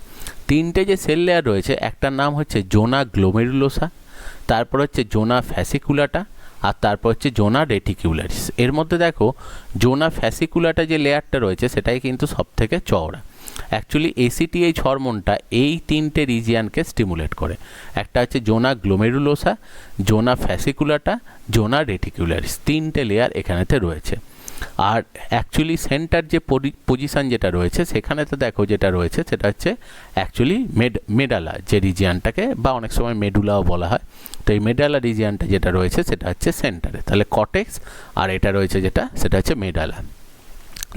S1: তিনটে যে সেল লেয়ার রয়েছে, একটার নাম হচ্ছে জোনা গ্লোমেরুলোসা, তারপর হচ্ছে জোনা ফ্যাসিকুলাটা, আর তারপর হচ্ছে জোনা রেটিকুলারিস। এর মধ্যে দেখো জোনা ফ্যাসিকুলাটা যে লেয়ারটা রয়েছে সেটাই কিন্তু সব থেকে চওড়া। অ্যাকচুয়ালি এসিটিএইচ হরমোনটা এই তিনটে রিজিয়ানকে স্টিমুলেট করে। একটা হচ্ছে জোনা গ্লোমেরুলোসা, জোনা ফ্যাসিকুলাটা, জোনা রেটিকুলারিস, তিনটে লেয়ার এখানেতে রয়েছে। আর অ্যাকচুয়ালি সেন্টার যে পজিশান যেটা রয়েছে সেখানেতে দেখো যেটা রয়েছে সেটা হচ্ছে অ্যাকচুয়ালি মেডালা যে রিজিয়ানটাকে, বা অনেক সময় মেডুলাও বলা হয়। তো এই মেডালা রিজিয়ানটা যেটা রয়েছে সেটা হচ্ছে সেন্টারে, তাহলে কটেক্স, আর এটা রয়েছে যেটা, সেটা হচ্ছে মেডালা।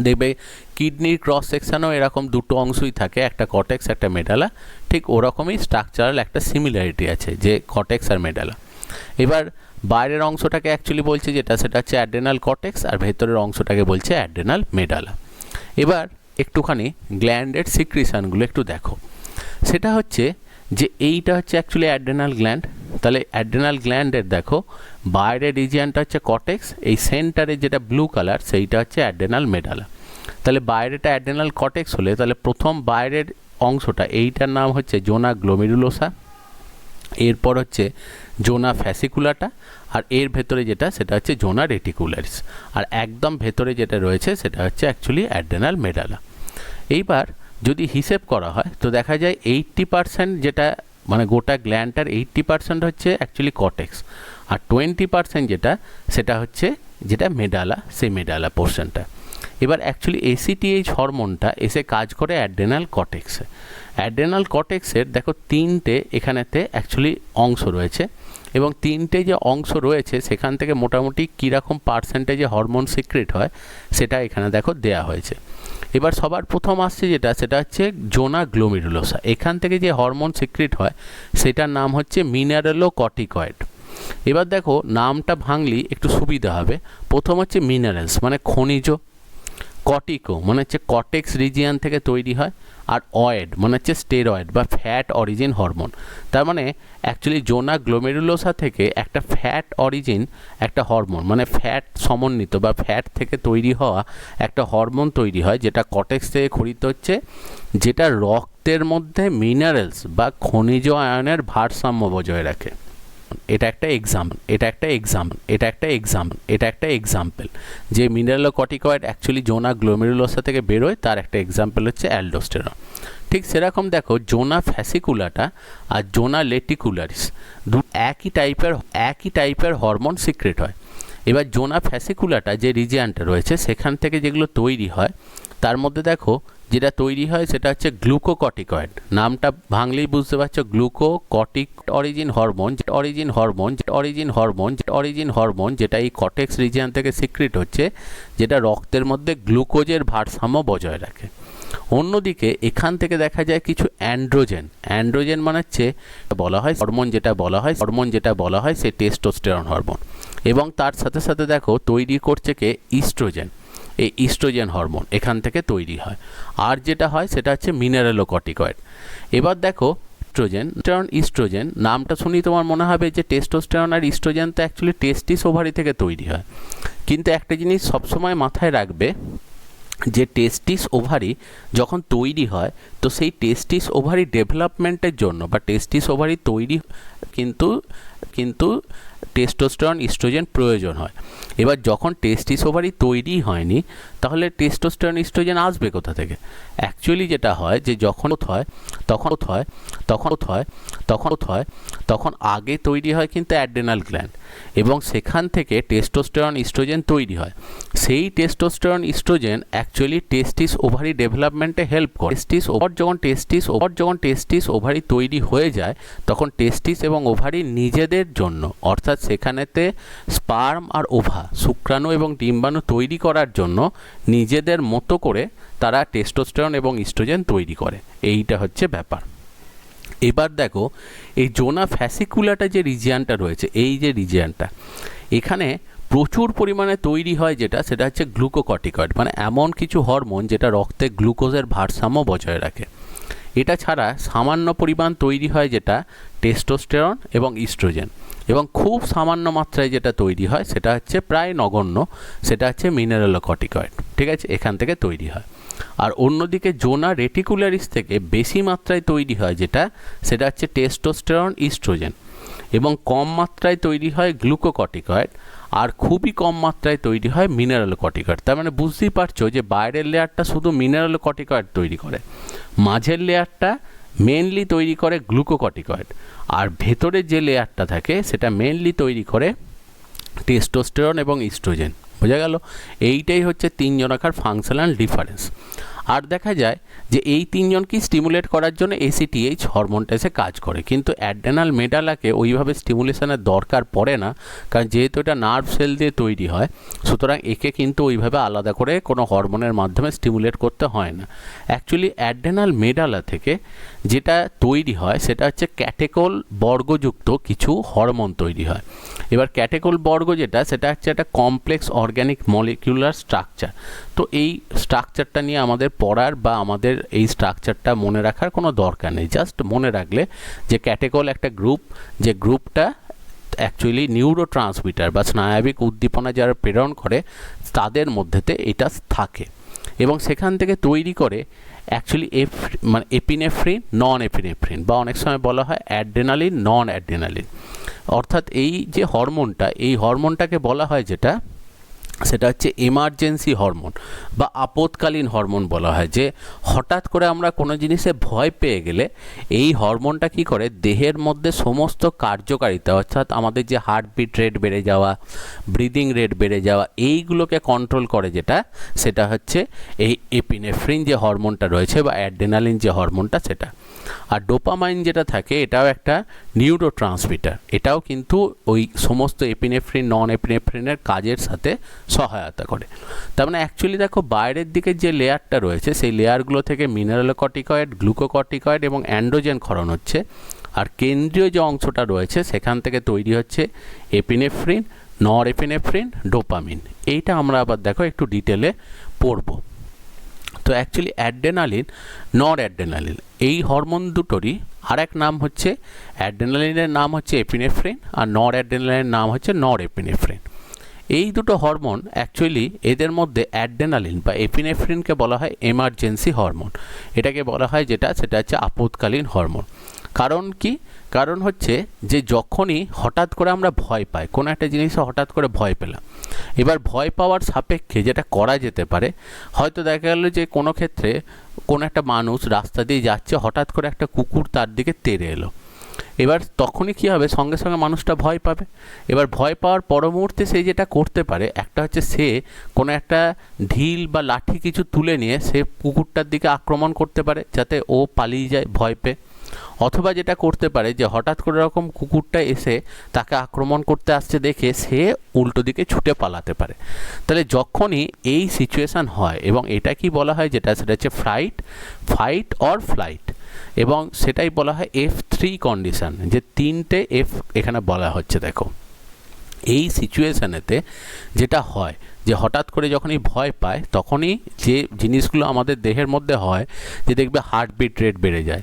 S1: দেখবে কিডনির ক্রস সেকশানেও এরকম দুটো অংশই থাকে, একটা কটেক্স একটা মেডালা, ঠিক ওরকমই স্ট্রাকচারাল একটা সিমিলারিটি আছে যে কটেক্স আর মেডালা। এবার বাইরের অংশটাকে অ্যাকচুয়ালি বলছে যেটা, সেটা হচ্ছে অ্যাড্রেনাল কর্টেক্স, আর ভেতরের অংশটাকে বলছে অ্যাড্রেনাল মেডালা। এবার একটুখানি গ্ল্যান্ডের সিক্রিশনগুলো একটু দেখো। সেটা হচ্ছে যে এইটা হচ্ছে অ্যাকচুয়ালি অ্যাড্রেনাল গ্ল্যান্ড। তাহলে অ্যাড্রেনাল গ্ল্যান্ডের দেখো বাইরের রিজিয়ানটা হচ্ছে কর্টেক্স, এই সেন্টারে যেটা ব্লু কালার সেইটা হচ্ছে অ্যাড্রেনাল মেডালা। তাহলে বাইরেটা অ্যাড্রেনাল কর্টেক্স হলে তাহলে প্রথম বাইরের অংশটা এইটার নাম হচ্ছে জোনা গ্লোমেরুলোসা, এরপর হচ্ছে জোনা ফ্যাসিকুলাটা, আর এর ভেতরে যেটা সেটা হচ্ছে জোনা রেটিকুলারিস, আর একদম ভেতরে যেটা রয়েছে সেটা হচ্ছে অ্যাকচুয়ালি অ্যাড্রেনাল মেডালা। এইবার যদি হিসেব করা হয় তো দেখা যায় 80% যেটা মানে গোটা গ্ল্যান্ডটার 80% হচ্ছে অ্যাকচুয়ালি কর্টেক্স, আর 20% যেটা সেটা হচ্ছে যেটা মেডালা, সেই মেডালা পোর্শনটা। এবার অ্যাকচুয়ালি এসিটিএইচ হরমোনটা এসে কাজ করে অ্যাড্রেনাল কর্টেক্সে। অ্যাড্রেনাল কর্টেক্সের দেখো তিনটে এখানেতে অ্যাকচুয়ালি অংশ রয়েছে, এবং তিনটে যে অংশ রয়েছে সেখান থেকে মোটামুটি কীরকম পার্সেন্টেজে হরমোন সিক্রেট হয় সেটা এখানে দেখো দেয়া হয়েছে। এবার সবার প্রথম আসছে যেটা, সেটা হচ্ছে জোনা গ্লোমেরুলোসা। এখান থেকে যে হরমোন সিক্রেট হয় সেটার নাম হচ্ছে মিনারেলোকর্টিকয়েড। এবার দেখো নামটা ভাঙলি একটু সুবিধা হবে। প্রথম হচ্ছে মিনারেলস মানে খনিজ, কর্টিকো মানে হচ্ছে কর্টেক্স রিজিয়ান থেকে তৈরি হয়, আর অয়েড মানে হচ্ছে স্টেরয়েড বা ফ্যাট অরিজিন হরমোন। তার মানে অ্যাকচুয়ালি জোনা গ্লোমেরুলোসা থেকে একটা ফ্যাট অরিজিন একটা হরমোন, মানে ফ্যাট সমন্বিত বা ফ্যাট থেকে তৈরি হওয়া একটা হরমোন তৈরি হয়, যেটা কর্টেক্স থেকে খরিত হচ্ছে, যেটা রক্তের মধ্যে মিনারেলস বা খনিজ আয়নের ভারসাম্য বজায় রাখে। এটা একটা এক্সাম্পল, এটা একটা এক্সাম্পল, এটা একটা এক্সাম্পল, এটা একটা এক্সাম্পল। যে মিনারেলোকর্টিকয়েড অ্যাকচুয়ালি জোনা গ্লোমেরুলোসা থেকে বেরোয় তার একটা এক্সাম্পল হচ্ছে অ্যালডোস্টেরন। ঠিক সেরকম দেখো জোনা ফ্যাসিকুলাটা আর জোনা রেটিকুলারিস একই টাইপের হরমোন সিক্রেট হয়। এবার জোনা ফ্যাসিকুলাটা যে রিজিয়ানটা রয়েছে সেখান থেকে যেগুলো তৈরি হয় তার মধ্যে দেখো যেটা তৈরি হয় সেটা হচ্ছে গ্লুকোকর্টিকয়েড। নামটা ভাঙলেই বুঝতে পারছো, গ্লুকোকর্টিক অরিজিন হরমোন, যেটা এই কর্টেক্স রিজিয়ান থেকে সিক্রেট হচ্ছে, যেটা রক্তের মধ্যে গ্লুকোজের ভারসাম্য বজায় রাখে। অন্যদিকে এখান থেকে দেখা যায় কিছু অ্যান্ড্রোজেন মানে হচ্ছে বলা হয় হরমোন যেটা বলা হয় সে টেস্টোস্টেরন হরমোন, এবং তার সাথে সাথে দেখো তৈরি করছে কে ইস্ট্রোজেন। এই ইস্ট্রোজেন হরমোন এখান থেকে তৈরি হয়। আর যেটা হয় সেটা হচ্ছে মিনারেলোকর্টিকয়েড। এবার দেখো ইস্ট্রোজেন নামটা শুনি তোমার মনে হবে যে টেস্টোস্টেরন আর ইস্ট্রোজেন তো অ্যাকচুয়ালি টেস্টিস ওভারি থেকে তৈরি হয়, কিন্তু একটা জিনিস সবসময় মাথায় রাখবে যে টেস্টিস ওভারি যখন তৈরি হয় তো সেই টেস্টিস ওভারি ডেভেলপমেন্টের জন্য বা টেস্টিস ওভারি তৈরি কিন্তু টেস্টোস্টেরন ইস্ট্রোজেন প্রয়োজন হয়। এবার যখন টেস্টিস ওভারি তৈরি হয়নি তাহলে টেস্টোস্টেরন ইস্ট্রোজেন আসবে কোথা থেকে? অ্যাকচুয়ালি যেটা হয় যে তখন আগে তৈরি হয় কিন্তু অ্যাড্রেনাল গ্ল্যান্ড, এবং সেখান থেকে টেস্টোস্টেরন ইস্ট্রোজেন তৈরি হয়। সেই টেস্টোস্টেরন ইস্ট্রোজেন অ্যাকচুয়ালি টেস্টিস ওভারি ডেভেলপমেন্টে হেল্প করে। যখন টেস্টিস ওভারি তৈরি হয়ে যায় তখন টেস্টিস এবং ওভারি নিজেদের জন্য, অর্থাৎ সেখানেতে স্পার্ম আর ওভা, শুক্রাণু এবং ডিম্বাণু তৈরি করার জন্য নিজেদের মতো করে তারা টেস্টোস্টেরন এবং ইস্ট্রোজেন তৈরি করে। এইটা হচ্ছে ব্যাপার। এবার দেখো এই জোনা ফ্যাসিকুলাটা যে রিজিয়ানটা রয়েছে, এই যে রিজিয়ানটা, এখানে প্রচুর পরিমাণে তৈরি হয় সেটা হচ্ছে গ্লুকোকর্টিকয়েড, মানে এমন কিছু হরমোন যেটা রক্তে গ্লুকোজের ভারসাম্য বজায় রাখে। এটা ছাড়া সামান্য পরিমাণ তৈরি হয় যেটা টেস্টোস্টেরন এবং ইস্ট্রোজেন, এবং খুব সামান্য মাত্রায় যেটা তৈরি হয় সেটা হচ্ছে প্রায় নগণ্য, সেটা হচ্ছে মিনারেলোকর্টিকয়েড। ঠিক আছে, এখান থেকে তৈরি হয়। আর অন্যদিকে জোনা রেটিকুলারিস থেকে বেশি মাত্রায় তৈরি হয় সেটা হচ্ছে টেস্টোস্টেরন ইস্ট্রোজেন, এবং কম মাত্রায় তৈরি হয় গ্লুকোকর্টিকয়েড, আর খুবই কম মাত্রায় তৈরি হয় মিনারেলোকর্টিকয়েড। তার মানে বুঝতেই পারছো যে বাইরের লেয়ারটা শুধু মিনারেলোকর্টিকয়েড তৈরি করে, মাঝের লেয়ারটা মেনলি তৈরি করে গ্লুকোকর্টিকয়েড, আর ভেতরে যে লেয়ারটা থাকে সেটা মেনলি তৈরি করে টেস্টোস্টেরন এবং ইস্ট্রোজেন। বোঝা গেল? এইটাই হচ্ছে তিনজনাকার ফাংশনাল ডিফারেন্স। আর দেখা যায় যে এই তিনজনকে স্টিমুলেট করার জন্য এসিটিএইচ হরমোনটা এসে কাজ করে, কিন্তু অ্যাড্রেনাল মেডালাকে ওইভাবে স্টিমুলেশনের দরকার পড়ে না, কারণ যেহেতু এটা নার্ভ সেল দিয়ে তৈরি হয়, সুতরাং একে কিন্তু ওইভাবে আলাদা করে কোনো হরমোনের মাধ্যমে স্টিমুলেট করতে হয় না। অ্যাকচুয়ালি অ্যাড্রেনাল মেডালা থেকে যেটা তৈরি হয় সেটা হচ্ছে ক্যাটেকল বর্গযুক্ত কিছু হরমোন তৈরি হয়। এবার ক্যাটেকল বর্গ সেটা হচ্ছে একটা কমপ্লেক্স অর্গ্যানিক মলিকিউলার স্ট্রাকচার। তো এই স্ট্রাকচারটা নিয়ে আমাদের পড়ার বা আমাদের এই স্ট্রাকচারটা মনে রাখার কোনো দরকার নেই। জাস্ট মনে রাখলে যে ক্যাটেকল একটা গ্রুপ, যে গ্রুপটা অ্যাকচুয়ালি নিউরো ট্রান্সমিটার বা স্নায়বিক উদ্দীপনা যারা প্রেরণ করে তাদের মধ্যেতে এটা থাকে, এবং সেখান থেকে তৈরি করে অ্যাকচুয়ালি মানে এপিনেফ্রিন, নন এপিনেফ্রিন, বা অনেক সময় বলা হয় অ্যাড্রেনালিন, নন অ্যাড্রেনালিন। অর্থাৎ এই যে হরমোনটা, এই হরমোনটাকে বলা হয় সেটা হচ্ছে এমার্জেন্সি হরমোন বা আপৎকালীন হরমোন বলা হয়। যে হঠাৎ করে আমরা কোনো জিনিসে ভয় পেয়ে গেলে এই হরমোনটা কি করে, দেহের মধ্যে সমস্ত কার্যকারিতা, অর্থাৎ আমাদের যে হার্টবিট রেট বেড়ে যাওয়া, ব্রিদিং রেট বেড়ে যাওয়া, এইগুলোকে কন্ট্রোল করে সেটা হচ্ছে এই এপিনেফ্রিন যে হরমোনটা রয়েছে বা অ্যাড্রেনালিন যে হরমোনটা সেটা। আর ডোপামাইন যেটা থাকে এটাও একটা নিউরো ট্রান্সমিটার, এটাও কিন্তু ওই সমস্ত এপিনেফ্রিন, নন এপিনেফ্রিনের কাজের সাথে সহায়তা করে। তার মানে অ্যাকচুয়ালি দেখো বাইরের দিকে যে লেয়ারটা রয়েছে সেই লেয়ারগুলো থেকে মিনারেলোকর্টিকয়েড, গ্লুকোকর্টিকয়েড এবং অ্যান্ড্রোজেন ক্ষরণ হচ্ছে, আর কেন্দ্রীয় যে অংশটা রয়েছে সেখান থেকে তৈরি হচ্ছে এপিনেফ্রিন, নর এপিনেফ্রিন, ডোপামিন। এইটা আমরা আবার দেখো একটু ডিটেলে পড়বো। তো অ্যাকচুয়ালি অ্যাড্রেনালিন, নর অ্যাড্রেনালিন, এই হরমোন দুটোরই আরেক নাম হচ্ছে, অ্যাড্রেনালিনের নাম হচ্ছে এপিনেফ্রিন আর নর অ্যাড্রেনালিনের নাম হচ্ছে নর এপিনেফ্রিন। এই দুটো হরমোন অ্যাকচুয়ালি এদের মধ্যে অ্যাড্রেনালিন বা এপিনেফ্রিনকে বলা হয় এমার্জেন্সি হরমোন, এটাকে বলা হয় সেটা হচ্ছে আপৎকালীন হরমোন। কারণ কি? কারণ হচ্ছে যে যখনই হঠাৎ করে আমরা ভয় পাই, কোনো একটা জিনিসে হঠাৎ করে ভয় পেলাম, এবার ভয় পাওয়ার সাপেক্ষে যেটা করা যেতে পারে, হয়তো দেখা গেল যে কোনো ক্ষেত্রে কোনো একটা মানুষ রাস্তা দিয়ে যাচ্ছে, হঠাৎ করে একটা কুকুর তার দিকে তেড়ে এলো, এবার তখনই কী হবে, সঙ্গে সঙ্গে মানুষটা ভয় পাবে। এবার ভয় পাওয়ার পর মুহূর্তে সে যেটা করতে পারে, একটা হচ্ছে সে কোনো একটা ঢিল বা লাঠি কিছু তুলে নিয়ে সে কুকুরটার দিকে আক্রমণ করতে পারে যাতে ও পালিয়ে যায় ভয় পেয়ে। অথবা যেটা করতে পারে যে হঠাৎ করে এরকম কুকুরটা এসে তাকে আক্রমণ করতে আসছে দেখে সে উল্টো দিকে ছুটে পালাতে পারে। তাহলে যখনই এই সিচুয়েশান হয়, এবং এটা কি বলা হয় সেটা হচ্ছে ফাইট অর ফ্লাইট, এবং সেটাই বলা হয় F3 কন্ডিশন, যে 3টে F এখানে বলা হচ্ছে। দেখো এই সিচুয়েশানেতে যেটা হয় যে হঠাৎ করে যখনই ভয় পায় তখনই যে জিনিসগুলো আমাদের দেহের মধ্যে হয়, যে দেখবে হার্টবিট রেট বেড়ে যায়,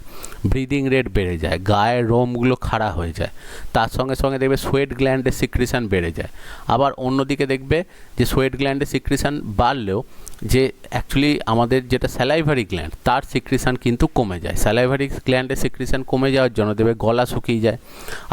S1: ব্রিদিং রেট বেড়ে যায়, গায়ের রোমগুলো খাড়া হয়ে যায়, তার সঙ্গে সঙ্গে দেখবে সোয়েট গ্ল্যান্ডের সিক্রিশন বেড়ে যায়। আবার অন্যদিকে দেখবে যে সোয়েট গ্ল্যান্ডের সিক্রিশন বাড়লেও যে অ্যাকচুয়ালি আমাদের যেটা স্যালাইভারি গ্ল্যান্ড তার সিক্রিশন কিন্তু কমে যায়। স্যালাইভারি গ্ল্যান্ডের সিক্রিশন কমে যাওয়ার জন্য দেখবে গলা শুকিয়ে যায়,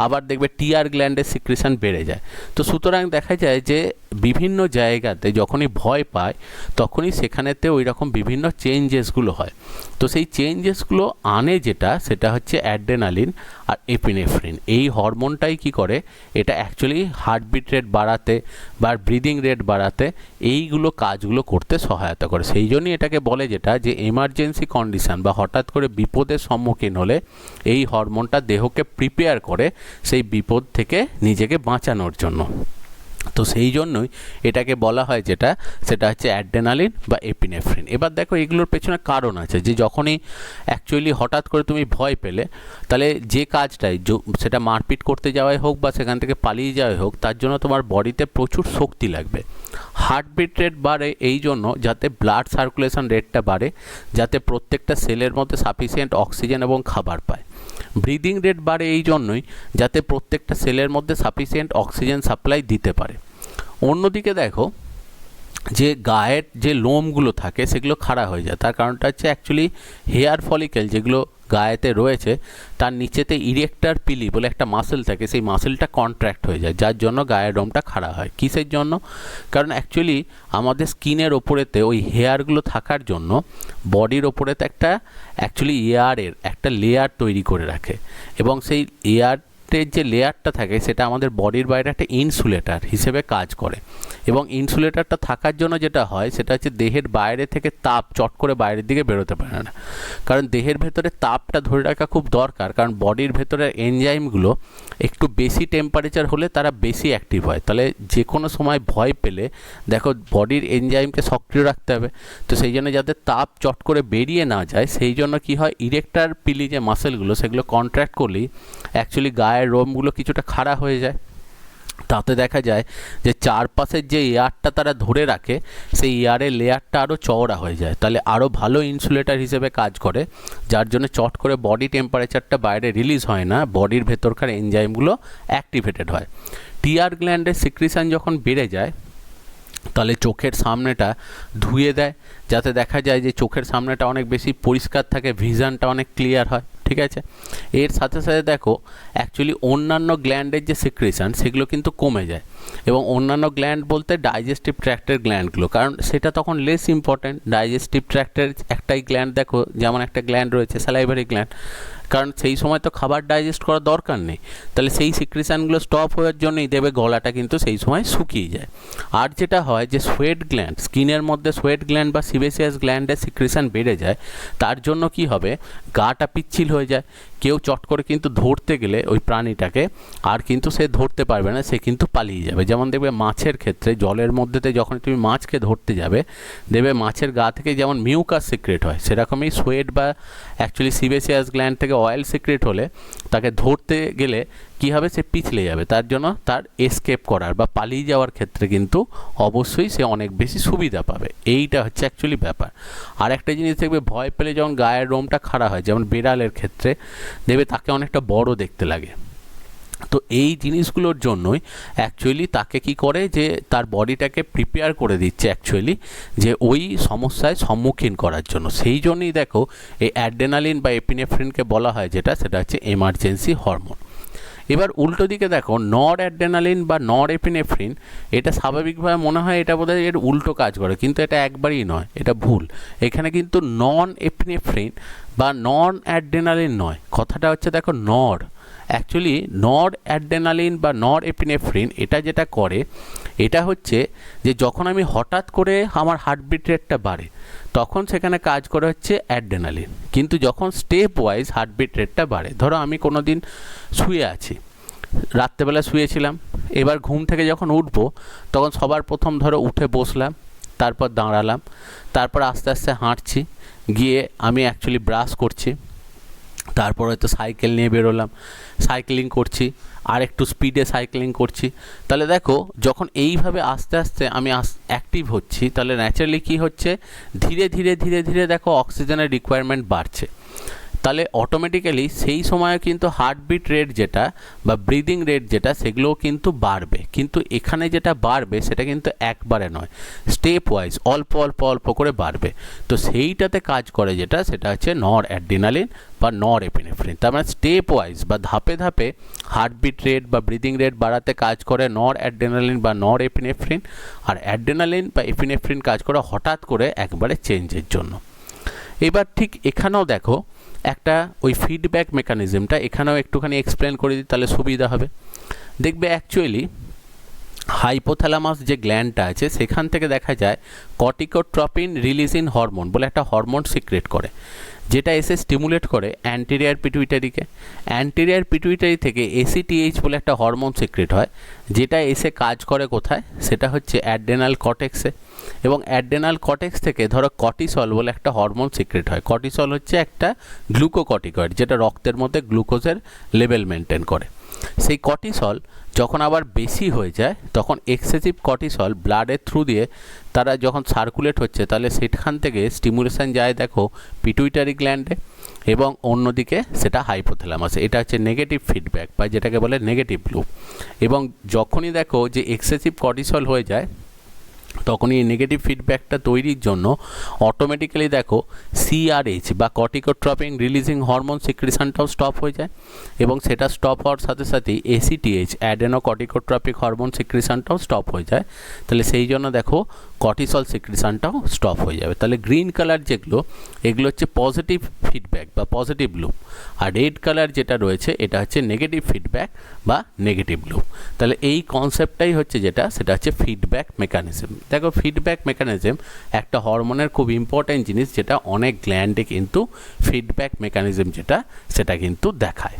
S1: আবার দেখবে টিয়ার গ্ল্যান্ডের সিক্রিশন বেড়ে যায়। তো সুতরাং দেখা যায় যে বিভিন্ন জায়গাতে যখনই ভয় পায় তখনই সেখানেতে ওই রকম বিভিন্ন চেঞ্জেসগুলো হয়। তো সেই চেঞ্জেসগুলো আনে যেটা, সেটা হচ্ছে অ্যাড্রেনালিন আর এপিনেফ্রিন। এই হরমোনটাই কি করে, এটা অ্যাকচুয়ালি হার্টবিট রেট বাড়াতে বা ব্রিদিং রেট বাড়াতে এইগুলো কাজগুলো করতে সহায়তা করে। সেই জন্যই এটাকে বলে যেটা, যে এমার্জেন্সি কন্ডিশন বা হঠাৎ করে বিপদের সম্মুখীন হলে এই হরমোনটা দেহকে প্রিপেয়ার করে সেই বিপদ থেকে নিজেকে বাঁচানোর জন্য। তো সেই জন্যই এটাকে বলা হয় যেটা, সেটা হচ্ছে অ্যাড্রেনালিন বা এপিনেফ্রিন। এবার দেখো এগুলোর পেছনে কারণ আছে, যে যখনই অ্যাকচুয়ালি হঠাৎ করে তুমি ভয় পেলে, তাহলে যে কাজটাই সেটা মারপিট করতে যাওয়াই হোক বা সেখান থেকে পালিয়ে যাওয়াই হোক, তার জন্য তোমার বডিতে প্রচুর শক্তি লাগবে। হার্টবিট রেট বাড়ে এই জন্য যাতে ব্লাড সার্কুলেশন রেটটা বাড়ে, যাতে প্রত্যেকটা সেলের মধ্যে সাফিসিয়েন্ট অক্সিজেন এবং খাবার পায়। ব্রিদিং রেট বাড়ে এই জন্যই যাতে প্রত্যেকটা সেলের মধ্যে সাফিসিয়েন্ট অক্সিজেন সাপ্লাই দিতে পারে। অন্যদিকে দেখো যে গায়ের যে লোমগুলো থাকে সেগুলো খাড়া হয়ে যায়, তার কারণটা হচ্ছে অ্যাকচুয়ালি হেয়ার ফলিকেল যেগুলো গায়েতে রয়েছে তার নিচেতে ইরেক্টার পিলি বলে একটা মাসেল থাকে, সেই মাসেলটা কন্ট্র্যাক্ট হয়ে যায়, যার জন্য গায়ের লোমটা খাড়া হয়। কিসের জন্য? কারণ অ্যাকচুয়ালি আমাদের স্কিনের ওপরেতে ওই হেয়ারগুলো থাকার জন্য বডির ওপরেতে একটা অ্যাকচুয়ালি এয়ারের একটা লেয়ার তৈরি করে রাখে, এবং সেই যে লেয়ারটা থাকে সেটা আমাদের বডির বাইরে একটা ইনসুলেটর হিসেবে কাজ করে। এবং ইনসুলেটরটা থাকার জন্য যেটা হয় সেটা হচ্ছে দেহের বাইরে থেকে তাপ চট করে বাইরের দিকে বেরোতে পারে না, কারণ দেহের ভেতরে তাপটা ধরে রাখা খুব দরকার, কারণ বডির ভেতরে এনজাইমগুলো একটু বেশি টেম্পারেচার হলে তারা বেশি অ্যাক্টিভ হয়। তাহলে যে কোনো সময় ভয় পেলে দেখো বডির এনজাইমকে সক্রিয় রাখতে হবে। তো সেই জন্য যাতে তাপ চট করে বেরিয়ে না যায়, সেই জন্য কি হয়, ইরেক্টার পিলি যে মাসেলগুলো সেগুলো কন্ট্র্যাক্ট করলেই অ্যাকচুয়ালি গায়ের রোমগুলো কিছুটা খাড়া হয়ে যায়। তাতে দেখা যায় যে চারপাশের যে এয়ারটা তারা ধরে রাখে সেই এয়ারের লেয়ারটা আরও চওড়া হয়ে যায়, তাহলে আরও ভালো ইনসুলেটর হিসেবে কাজ করে, যার জন্য চট করে বডি টেম্পারেচারটা বাইরে রিলিজ হয় না, বডির ভেতরকার এনজাইমগুলো অ্যাক্টিভেটেড হয়। টিয়ার গ্ল্যান্ডের সিক্রিশন যখন বেড়ে যায় তাহলে চোখের সামনেটা ধুয়ে দেয়, যাতে দেখা যায় যে চোখের সামনেটা অনেক বেশি পরিষ্কার থাকে, ভিশনটা অনেক ক্লিয়ার হয়। ঠিক আছে, এর সাথে সাথে দেখো অ্যাকচুয়ালি অন্যান্য গ্ল্যান্ডের যে সিক্রিশন সেগুলো কিন্তু কমে যায়, এবং অন্যান্য গ্ল্যান্ড বলতে ডাইজেস্টিভ ট্র্যাক্টের গ্ল্যান্ডগুলো, কারণ সেটা তখন লেস ইম্পর্ট্যান্ট। ডাইজেস্টিভ ট্র্যাক্টের একটাই গ্ল্যান্ড দেখো, যেমন একটা গ্ল্যান্ড রয়েছে স্যালাইভারি গ্ল্যান্ড, কারণ সেই সময় তো খাবার ডাইজেস্ট করার দরকার নেই, তাহলে সেই সিক্রিশনগুলো স্টপ হওয়ার জন্যই দেবে গলাটা কিন্তু সেই সময় শুকিয়ে যায়। আর যেটা হয় যে সোয়েট গ্ল্যান্ড, স্কিনের মধ্যে সোয়েট গ্ল্যান্ড বা সিবেসিয়াস গ্ল্যান্ডের সিক্রিশন বেড়ে যায়, তার জন্য কি হবে, গাটা পিচ্ছিল হয়ে যায়। কেউ চট করে কিন্তু ধরতে গেলে ওই প্রাণীটাকে আর কিন্তু সে ধরতে পারবে না, সে কিন্তু পালিয়ে যাবে। যেমন দেখবে মাছের ক্ষেত্রে জলের মধ্যেতে যখন তুমি মাছকে ধরতে যাবে, দেখবে মাছের গা থেকে যেমন মিউকাস সিক্রেট হয়, সেরকমই সোয়েট বা অ্যাকচুয়ালি সিবেসিয়াস গ্ল্যান্ড থেকে অয়েল সিক্রেট হলে তাকে ধরতে গেলে কি হবে, সে পিছলে যাবে। তার জন্য তার এসকেপ করার বা পালিয়ে যাওয়ার ক্ষেত্রে কিন্তু অবশ্যই সে অনেক বেশি সুবিধা পাবে। এইটা হচ্ছে অ্যাকচুয়ালি ব্যাপার। আর একটা জিনিস দেখবে, ভয় পেলে যখন গায়ের রোমটা খাড়া হয়, যেমন বিড়ালের ক্ষেত্রে দেখবে তাকে অনেকটা বড় দেখতে লাগে। তো এই জিনিসগুলোর জন্যই অ্যাকচুয়ালি তাকে কি করে, যে তার বডিটাকে প্রিপেয়ার করে দিচ্ছে অ্যাকচুয়ালি যে ওই সমস্যায় সম্মুখীন করার জন্য। সেই জন্যই দেখো এই অ্যাড্রেনালিন বা এপিনেফ্রিনকে বলা হয় যেটা, সেটা হচ্ছে এমার্জেন্সি হরমোন। এবার উল্টো দিকে দেখো নর অ্যাড্রেনালিন বা নর এপিনেফ্রিন, এটা স্বাভাবিকভাবে মনে হয় এটা বোধহয় এর উল্টো কাজ করে, কিন্তু এটা একবারই নয়, এটা ভুল। এখানে কিন্তু নন এপিনেফ্রিন বা নন অ্যাড্রেনালিন নয়, কথাটা হচ্ছে দেখো নর। অ্যাকচুয়ালি নর অ্যাড্রেনালিন বা নর এপিনেফ্রিন এটা যেটা করে, এটা হচ্ছে যে যখন আমি হঠাৎ করে আমার হার্টবিট রেটটা বাড়ে তখন সেখানে কাজ করে হচ্ছে অ্যাড্রেনালিন, কিন্তু যখন স্টেপ ওয়াইজ হার্টবিট রেটটা বাড়ে, ধরো আমি কোনো দিন শুয়ে আছি, রাত্রেবেলা শুয়েছিলাম, এবার ঘুম থেকে যখন উঠবো তখন সবার প্রথম ধরো উঠে বসলাম, তারপর দাঁড়ালাম, তারপর আস্তে আস্তে হাঁটছি, গিয়ে আমি অ্যাকচুয়ালি ব্রাশ করছি, তারপর হয়তো সাইকেল নিয়ে বেরোলাম, সাইক্লিং করছি, আর একটু স্পিডে সাইক্লিং করছি। তাহলে দেখো যখন এইভাবে আস্তে আস্তে আমি অ্যাক্টিভ হচ্ছি, তাহলে ন্যাচারালি কী হচ্ছে, ধীরে ধীরে ধীরে ধীরে দেখো অক্সিজেনের রিকোয়ারমেন্ট বাড়ছে। তাহলে অটোমেটিক্যালি সেই সময় কিন্তু হার্টবিট রেট যেটা বা ব্রিদিং রেট যেটা সেগুলোও কিন্তু বাড়বে, কিন্তু এখানে যেটা বাড়বে সেটা কিন্তু একবারে নয়, স্টেপ ওয়াইজ অল্প অল্প অল্প করে বাড়বে। তো সেইটাতে কাজ করে যেটা সেটা হচ্ছে নর অ্যাড্রিনালিন বা নর এপিনেফ্রিন। তার মানে স্টেপ ওয়াইজ বা ধাপে ধাপে হার্টবিট রেট বা ব্রিদিং রেট বাড়াতে কাজ করে নর অ্যাড্রিনালিন বা নর এপিনেফ্রিন, আর অ্যাড্রিনালিন বা এপিনেফ্রিন কাজ করে হঠাৎ করে একবারে চেঞ্জের জন্য। এবার ঠিক এখানেও দেখো একটা ওই ফিডব্যাক মেকানিজমটা এখানেও একটুখানি এক্সপ্লেন করে দিই, তাহলে সুবিধা হবে। দেখবে অ্যাকচুয়ালি হাইপোথ্যালামাস যে গ্ল্যান্ডটা আছে সেখান থেকে দেখা যায় কর্টিকোট্রপিন রিলিজিং হরমোন বলে একটা হরমোন সিক্রেট করে, যেটা এসে স্টিমুলেট করে অ্যান্টেরিয়ার পিটুইটারিকে। অ্যান্টেরিয়ার পিটুইটারি থেকে এসিটিএইচ বলে একটা হরমোন সিক্রেট হয়, যেটা এসে কাজ করে কোথায়, সেটা হচ্ছে অ্যাড্রেনাল কর্টেক্সে। এবং অ্যাড্রেনাল কর্টেক্স থেকে ধরো কর্টিসল বলে একটা হরমোন সিক্রেট হয়। কর্টিসল হচ্ছে একটা গ্লুকোকর্টিকয়েড, যেটা রক্তের মধ্যে গ্লুকোজের লেভেল মেনটেন করে। সেই কর্টিসল যখন আবার বেশি হয়ে যায় তখন এক্সেসিভ কর্টিসল ব্লাডের থ্রু দিয়ে তারা যখন সার্কুলেট হচ্ছে, তাহলে সেখান থেকে স্টিমুলেশন যায় দেখো পিটুইটারি গ্ল্যান্ডে, এবং অন্যদিকে সেটা হাইপোথ্যালামাসে। এটা হচ্ছে নেগেটিভ ফিডব্যাক বা যেটাকে বলে নেগেটিভ লুপ। এবং যখনই দেখো যে এক্সেসিভ কর্টিসল হয়ে যায় তখনই এই নেগেটিভ ফিডব্যাকটা তৈরির জন্য অটোমেটিক্যালি দেখো সিআরএইচ বা কর্টিকোট্রপিন রিলিজিং হরমোন সিক্রেশনটাও স্টপ হয়ে যায়, এবং সেটা স্টপ হওয়ার সাথে সাথেই এসিটিএইচ অ্যাডেনো কর্টিকোট্রপিক হরমোন সিক্রেশনটাও স্টপ হয়ে যায়। তাহলে সেই জন্য দেখো কর্টিসল সিক্রেশনটাও স্টপ হয়ে যাবে। তাহলে গ্রিন কালার যেগুলো এগুলো হচ্ছে পজিটিভ ফিডব্যাক বা পজিটিভ লুপ, আর রেড কালার যেটা রয়েছে এটা হচ্ছে নেগেটিভ ফিডব্যাক বা নেগেটিভ লুপ। তাহলে এই কনসেপ্টটাই হচ্ছে যেটা সেটা হচ্ছে ফিডব্যাক মেকানিজম। দেখো ফিডব্যাক মেকানিজম একটা হরমোনের খুব ইম্পর্ট্যান্ট জিনিস, যেটা অনেক গ্ল্যান্ডে কিন্তু ফিডব্যাক মেকানিজম যেটা সেটা কিন্তু দেখায়।